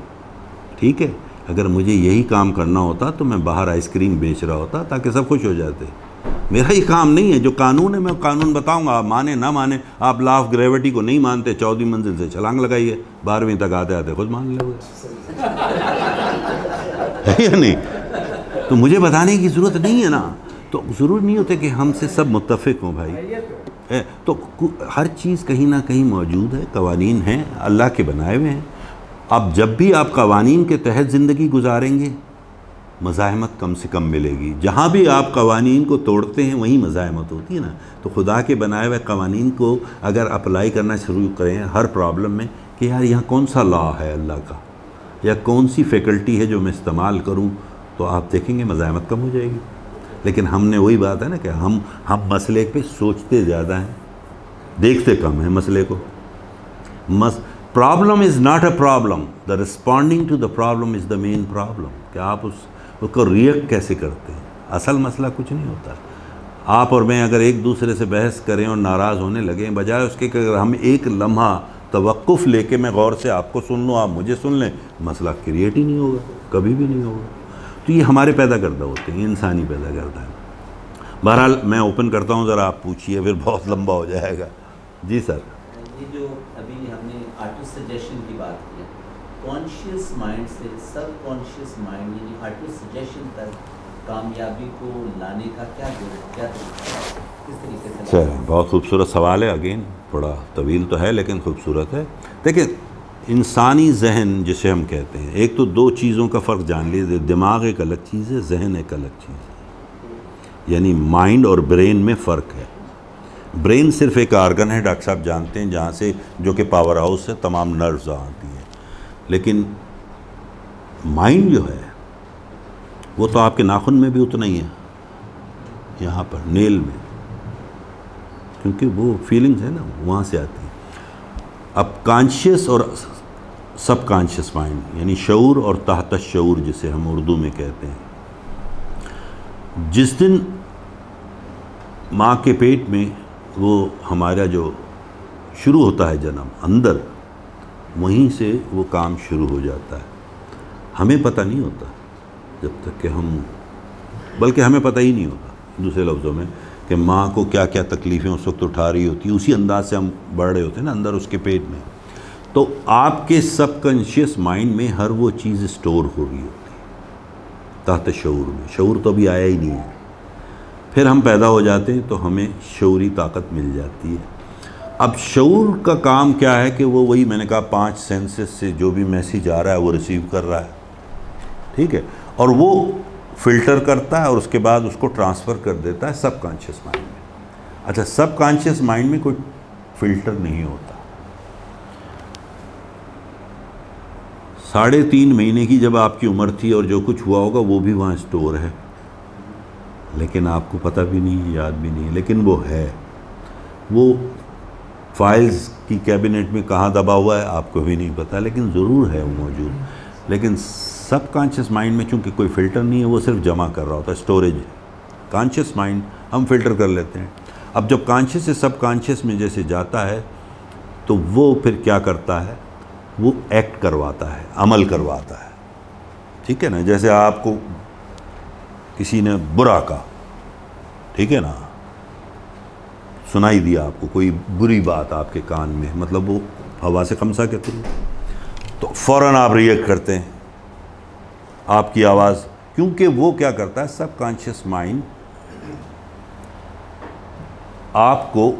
[SPEAKER 5] ठीक है। अगर मुझे यही काम करना होता तो मैं बाहर आइसक्रीम बेच रहा होता ताकि सब खुश हो जाते। मेरा ये काम नहीं है। जो कानून है मैं कानून बताऊंगा, आप माने ना माने। आप लॉ ऑफ ग्रेविटी को नहीं मानते, 14वीं मंजिल से छलांग लगाइए, 12वीं तक आते आते खुद मान लोगे, है या नहीं। तो मुझे बताने की ज़रूरत नहीं है ना। तो ज़रूरी नहीं होता कि हमसे सब मुत्तफ़िक़ हों भाई। तो हर चीज़ कहीं ना कहीं मौजूद है, कवानीन हैं, अल्लाह के बनाए हुए हैं। अब जब भी आप कवानीन के तहत ज़िंदगी गुजारेंगे, मज़ाहमत कम से कम मिलेगी। जहाँ भी आप कवानीन को तोड़ते हैं वहीं मज़ाहमत होती है ना। तो खुदा के बनाए हुए कवानीन को अगर अप्लाई करना शुरू करें हर प्रॉब्लम में, कि यार यहाँ कौन सा लॉ है अल्लाह का, या कौन सी फैकल्टी है जो मैं इस्तेमाल करूँ, तो आप देखेंगे मज़ाहमत कम हो जाएगी। लेकिन हमने वही बात है ना कि हम मसले पे सोचते ज़्यादा हैं, देखते कम हैं मसले को। Problem is not a problem, the responding to the problem is the main problem. कि आप उसको रिएक्ट कैसे करते हैं, असल मसला कुछ नहीं होता। आप और मैं अगर एक दूसरे से बहस करें और नाराज़ होने लगें, बजाय उसके कि अगर हम एक लम्हा तवक्कुफ़ लेके मैं गौर से आपको सुन लूँ, आप मुझे सुन लें, मसला क्रिएट ही नहीं होगा, कभी भी नहीं होगा। तो ये हमारे पैदा करदा होते हैं, इंसानी पैदा करता है। बहरहाल मैं ओपन करता हूँ, ज़रा आप पूछिए, फिर बहुत लंबा हो जाएगा। जी सर।
[SPEAKER 2] ये जो अभी हमने ऑटो सजेशन की बात की है, कॉन्शियस माइंड से सब कॉन्शियस माइंड यानी ऑटो सजेशन तक कामयाबी को लाने का क्या तरीका है, किस तरीके से?
[SPEAKER 5] अच्छा, बहुत खूबसूरत सवाल है। अगेन थोड़ा तवील तो है लेकिन खूबसूरत है। देखिए, इंसानी जहन जिसे हम कहते हैं, एक तो दो चीज़ों का फ़र्क जान लीजिए, दिमाग एक अलग चीज़ है, जहन एक अलग चीज़ है। यानी माइंड और ब्रेन में फ़र्क है। ब्रेन सिर्फ एक आर्गन है, डॉक्टर साहब जानते हैं, जहाँ से जो कि पावर हाउस है, तमाम नर्व्स आती हैं। लेकिन माइंड जो है वो तो आपके नाखून में भी उतना ही है, यहाँ पर नेल में, क्योंकि वो फीलिंग्स है ना, वहाँ से आती है। अब कॉन्शियस और सब कॉन्शियस माइंड यानी शऊर और तहत शऊर जिसे हम उर्दू में कहते हैं, जिस दिन माँ के पेट में वो हमारा जो शुरू होता है जन्म अंदर, वहीं से वो काम शुरू हो जाता है। हमें पता नहीं होता जब तक कि हम, बल्कि हमें पता ही नहीं होता दूसरे लफ्ज़ों में कि माँ को क्या क्या तकलीफ़ें उस वक्त उठा रही होती है। उसी अंदाज से हम बढ़ रहे होते हैं ना अंदर उसके पेट में। तो आपके सबकॉन्शियस माइंड में हर वो चीज़ स्टोर हो रही होती है तहत शऊर में। शऊर तो अभी आया ही नहीं है। फिर हम पैदा हो जाते हैं तो हमें शऊरी ताकत मिल जाती है। अब शऊर का काम क्या है कि वो वही मैंने कहा 5 सेंसेस से जो भी मैसेज आ रहा है वो रिसीव कर रहा है, ठीक है, और वो फ़िल्टर करता है और उसके बाद उसको ट्रांसफ़र कर देता है सब कॉन्शियस माइंड में। अच्छा, सब कॉन्शियस माइंड में कोई फ़िल्टर नहीं होता। 3.5 महीने की जब आपकी उम्र थी और जो कुछ हुआ होगा वो भी वहाँ स्टोर है, लेकिन आपको पता भी नहीं है, याद भी नहीं है, लेकिन वो है। वो फाइल्स की कैबिनेट में कहाँ दबा हुआ है आपको भी नहीं पता, लेकिन ज़रूर है वो मौजूद। लेकिन सब कॉन्शियस माइंड में चूँकि कोई फ़िल्टर नहीं है, वो सिर्फ जमा कर रहा होता है, स्टोरेज है। कॉन्शियस माइंड हम फ़िल्टर कर लेते हैं। अब जब कॉन्शियस से सब कॉन्शियस में जैसे जाता है तो वो फिर क्या करता है, वो एक्ट करवाता है, अमल करवाता है, ठीक है ना। जैसे आपको किसी ने बुरा कहा, ठीक है ना, सुनाई दिया आपको कोई बुरी बात आपके कान में, मतलब वो हवा से खमसा के थ्रू, तो फ़ौरन आप रिएक्ट करते हैं, आपकी आवाज़, क्योंकि वो क्या करता है, सब कॉन्शियस माइंड आपको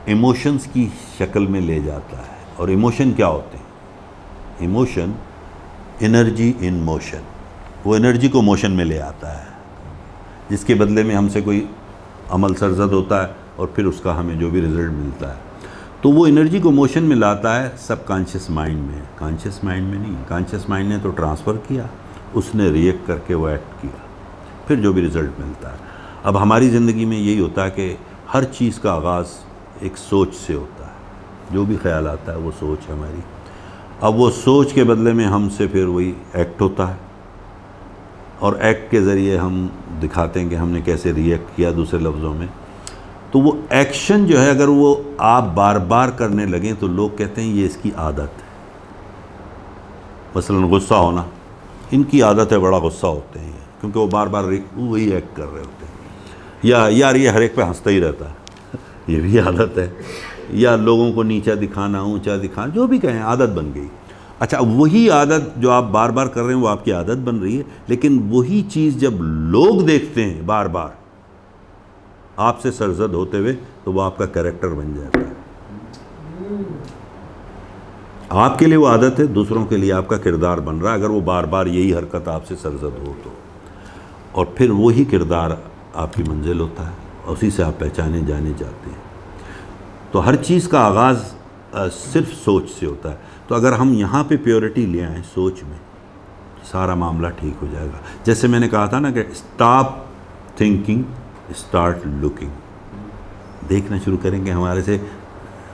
[SPEAKER 5] इमोशंस की शक्ल में ले जाता है। और इमोशन क्या होते हैं? इमोशन एनर्जी इन मोशन, वो एनर्जी को मोशन में ले आता है, जिसके बदले में हमसे कोई अमल सरजद होता है और फिर उसका हमें जो भी रिज़ल्ट मिलता है। तो वो एनर्जी को मोशन में लाता है सब कॉन्शियस माइंड में, कॉन्शियस माइंड में नहीं। कॉन्शियस माइंड ने तो ट्रांसफ़र किया, उसने रिएक्ट करके वो एक्ट किया, फिर जो भी रिज़ल्ट मिलता है। अब हमारी ज़िंदगी में यही होता है कि हर चीज़ का आगाज़ एक सोच से होता है। जो भी ख्याल आता है वो सोच है हमारी। अब वो सोच के बदले में हमसे फिर वही एक्ट होता है, और एक्ट के ज़रिए हम दिखाते हैं कि हमने कैसे रिएक्ट किया। दूसरे लफ्ज़ों में तो वो एक्शन जो है, अगर वो आप बार बार करने लगें तो लोग कहते हैं ये इसकी आदत है। मसलन गुस्सा होना, इनकी आदत है, बड़ा गुस्सा होते हैं क्योंकि वो बार बार वही एक्ट कर रहे होते हैं। या यार ये हर एक पे हंसता ही रहता है, ये भी आदत है। या लोगों को नीचा दिखाना, ऊंचा दिखाना, जो भी कहें, आदत बन गई। अच्छा, वही आदत जो आप बार बार कर रहे हैं वो आपकी आदत बन रही है, लेकिन वही चीज़ जब लोग देखते हैं बार बार आपसे सरजद होते हुए, तो वो आपका कैरेक्टर बन जाता है। आपके लिए वो आदत है, दूसरों के लिए आपका किरदार बन रहा है, अगर वो बार बार यही हरकत आपसे सरजद हो तो। और फिर वही किरदार आपकी मंजिल होता है, उसी से आप पहचाने जाने जाते हैं। तो हर चीज़ का आगाज़ सिर्फ सोच से होता है। तो अगर हम यहाँ पे प्योरिटी ले आएँ सोच में, सारा मामला ठीक हो जाएगा। जैसे मैंने कहा था ना कि स्टॉप थिंकिंग, स्टार्ट लुकिंग। देखना शुरू करेंगे हमारे से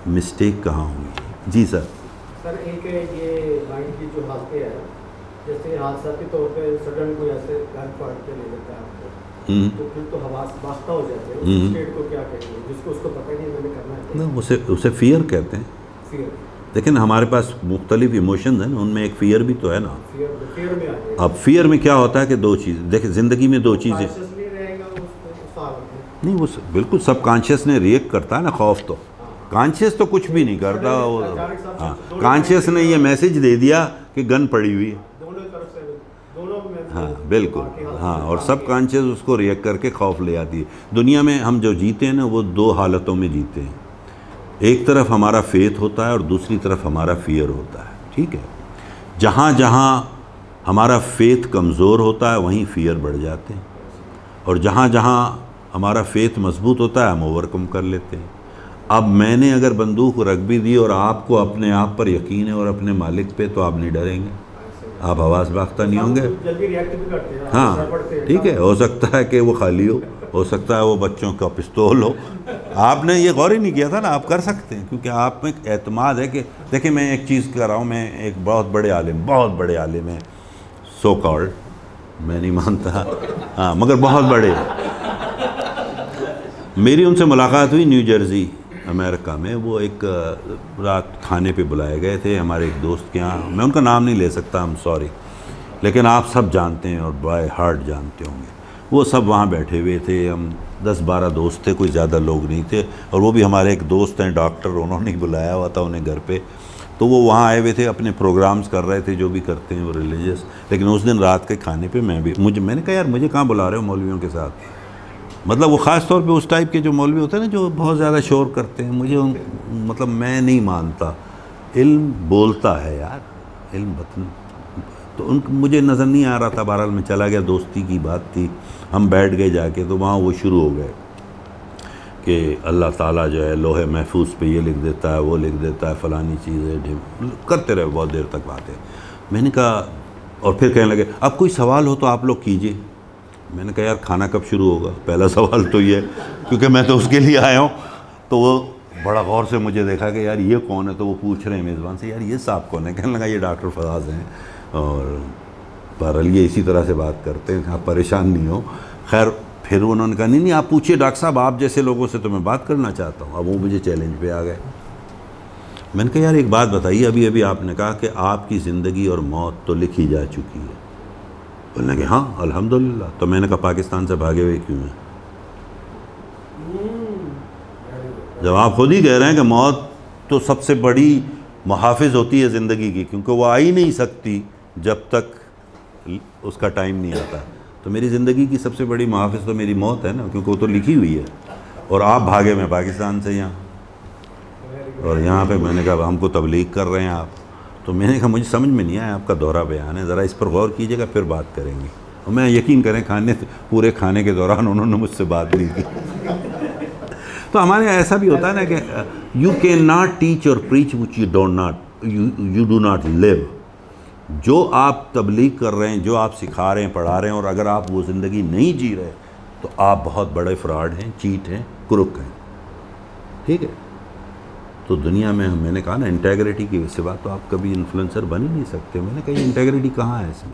[SPEAKER 5] मिस्टेक कहाँ होंगी। जी सर।
[SPEAKER 1] सर, एक ये माइंड की जो हालतें हैं, जैसे हादसा के तौर पे सडन कोई ऐसे घर फाड़ के ले लेता है आपको, तो फिर तो हवास बाख्ता हो जाते हैं। उस स्टेट को क्या कहेंगे जिसको उसको पता ही नहीं मैंने करना है?
[SPEAKER 5] ना, उसे फियर कहते हैं।
[SPEAKER 1] फियर,
[SPEAKER 5] लेकिन हमारे पास मुख्तलिफ इमोशंस हैं ना, उनमें एक फ़ियर भी तो है ना।
[SPEAKER 1] फियर में आ गए।
[SPEAKER 5] अब फियर में क्या होता है कि दो चीज़ देखिए, ज़िंदगी में दो चीज़ें
[SPEAKER 1] कॉन्शियसली रहेगा उस हालत में।
[SPEAKER 5] नहीं, वो बिल्कुल सब कॉन्शियस ने रिएक्ट करता है ना खौफ। तो कॉन्शियस तो कुछ भी नहीं करता वो। हाँ, कॉन्शियस ने ये मैसेज दे दिया कि गन पड़ी हुई है।
[SPEAKER 1] दोनों तरफ से, दोनों में।
[SPEAKER 5] हाँ बिल्कुल, हाँ, और सब कॉन्शियस उसको रिएक्ट करके खौफ ले आती है। दुनिया में हम जो जीते हैं ना, वो दो हालतों में जीते हैं। एक तरफ हमारा फेथ होता है और दूसरी तरफ हमारा फियर होता है, ठीक है। जहाँ जहाँ हमारा फेथ कमज़ोर होता है वहीं फियर बढ़ जाते हैं, और जहाँ जहाँ हमारा फेथ मजबूत होता है हम ओवरकम कर लेते हैं। अब मैंने अगर बंदूक रख भी दी और आपको अपने आप पर यकीन है और अपने मालिक पे, तो आप नहीं डरेंगे, आप हवास बाख्ता नहीं होंगे।
[SPEAKER 1] जल्दी रिएक्ट भी करते हैं।
[SPEAKER 5] हाँ ठीक है, हो सकता है कि वो खाली हो सकता है वो बच्चों का पिस्तौल हो। आपने ये गौर ही नहीं किया था ना, आप कर सकते हैं, क्योंकि आप में एतमाद है कि देखिए मैं एक चीज़ कर रहा हूँ, मैं एक बहुत बड़े आलिम हैं, सो कॉल्ड, मैं नहीं मानता, हाँ, मगर बहुत बड़े। मेरी उनसे मुलाकात हुई न्यू जर्सी अमेरिका में। वो एक रात खाने पे बुलाए गए थे हमारे एक दोस्त के यहाँ। मैं उनका नाम नहीं ले सकता, आई एम सॉरी, लेकिन आप सब जानते हैं और बाय हार्ट जानते होंगे। वो सब वहाँ बैठे हुए थे, हम 10-12 दोस्त थे, कोई ज़्यादा लोग नहीं थे। और वो भी हमारे एक दोस्त हैं डॉक्टर, उन्होंने ही बुलाया हुआ था उन्हें घर पे। तो वो वहाँ आए हुए थे, अपने प्रोग्राम्स कर रहे थे जो भी करते हैं वो रिलीजियस। लेकिन उस दिन रात के खाने पे मैंने कहा यार मुझे कहाँ बुला रहे हो मौलवियों के साथ। मतलब वो ख़ास तौर पे उस टाइप के जो मौलवी होते हैं ना, जो बहुत ज़्यादा शोर करते हैं, मतलब मैं नहीं मानता। इल्म बोलता है यार, इल्म बतन, तो मुझे नज़र नहीं आ रहा था। बहरहाल मैं चला गया, दोस्ती की बात थी, हम बैठ गए जाके। तो वहाँ वो शुरू हो गए कि अल्लाह ताला जो है लोहे महफूज पे ये लिख देता है, वो लिख देता है, फ़लानी चीज़ें करते रहे बहुत देर तक बातें। मैंने कहा, और फिर कहने लगे अब कोई सवाल हो तो आप लोग कीजिए। मैंने कहा यार खाना कब शुरू होगा, पहला सवाल तो ये, क्योंकि मैं तो उसके लिए आया हूँ। तो वो बड़ा गौर से मुझे देखा कि यार ये कौन है। तो वो पूछ रहे हैं मेज़बान से, यार ये साहब कौन है? कहने लगा ये डॉक्टर फराज हैं, और बहरहाल ये इसी तरह से बात करते हैं, आप परेशान नहीं हो। खैर फिर उन्होंने कहा नहीं आप पूछिए डॉक्टर साहब, आप जैसे लोगों से तो मैं बात करना चाहता हूँ। अब वो मुझे चैलेंज पे आ गए। मैंने कहा यार एक बात बताइए, अभी अभी आपने कहा कि आपकी ज़िंदगी और मौत तो लिखी जा चुकी है। बोलने कि हाँ अल्हम्दुलिल्लाह। तो मैंने कहा पाकिस्तान से भागे हुए क्यों हैं? जब आप खुद ही कह रहे हैं कि मौत तो सबसे बड़ी मुहाफ़िज़ होती है ज़िंदगी की, क्योंकि वो आ ही नहीं सकती जब तक उसका टाइम नहीं आता। तो मेरी ज़िंदगी की सबसे बड़ी मुहाफ़िज़ तो मेरी मौत है ना, क्योंकि वो तो लिखी हुई है। और आप भागे में पाकिस्तान से यहाँ, और यहाँ पे मैंने कहा हमको तबलीग कर रहे हैं आप। तो मैंने कहा मुझे समझ में नहीं आया आपका दोहरा बयान है, ज़रा इस पर गौर कीजिएगा फिर बात करेंगे। और मैं यकीन करें पूरे खाने के दौरान उन्होंने मुझसे बात नहीं की। तो हमारे यहाँ ऐसा भी होता है ना कि यू कैन नॉट टीच और preach which you do not live. जो आप तबलीग कर रहे हैं, जो आप सिखा रहे हैं, पढ़ा रहे हैं, और अगर आप वो ज़िंदगी नहीं जी रहे तो आप बहुत बड़े फ्रॉड हैं, चीट हैं, कुरुक हैं, ठीक है। तो दुनिया में मैंने कहा ना इंटेग्रिटी की सिवा तो आप कभी इन्फ्लुएंसर बन ही नहीं सकते। मैंने कहा इंटेग्रिटी कहाँ है इसमें?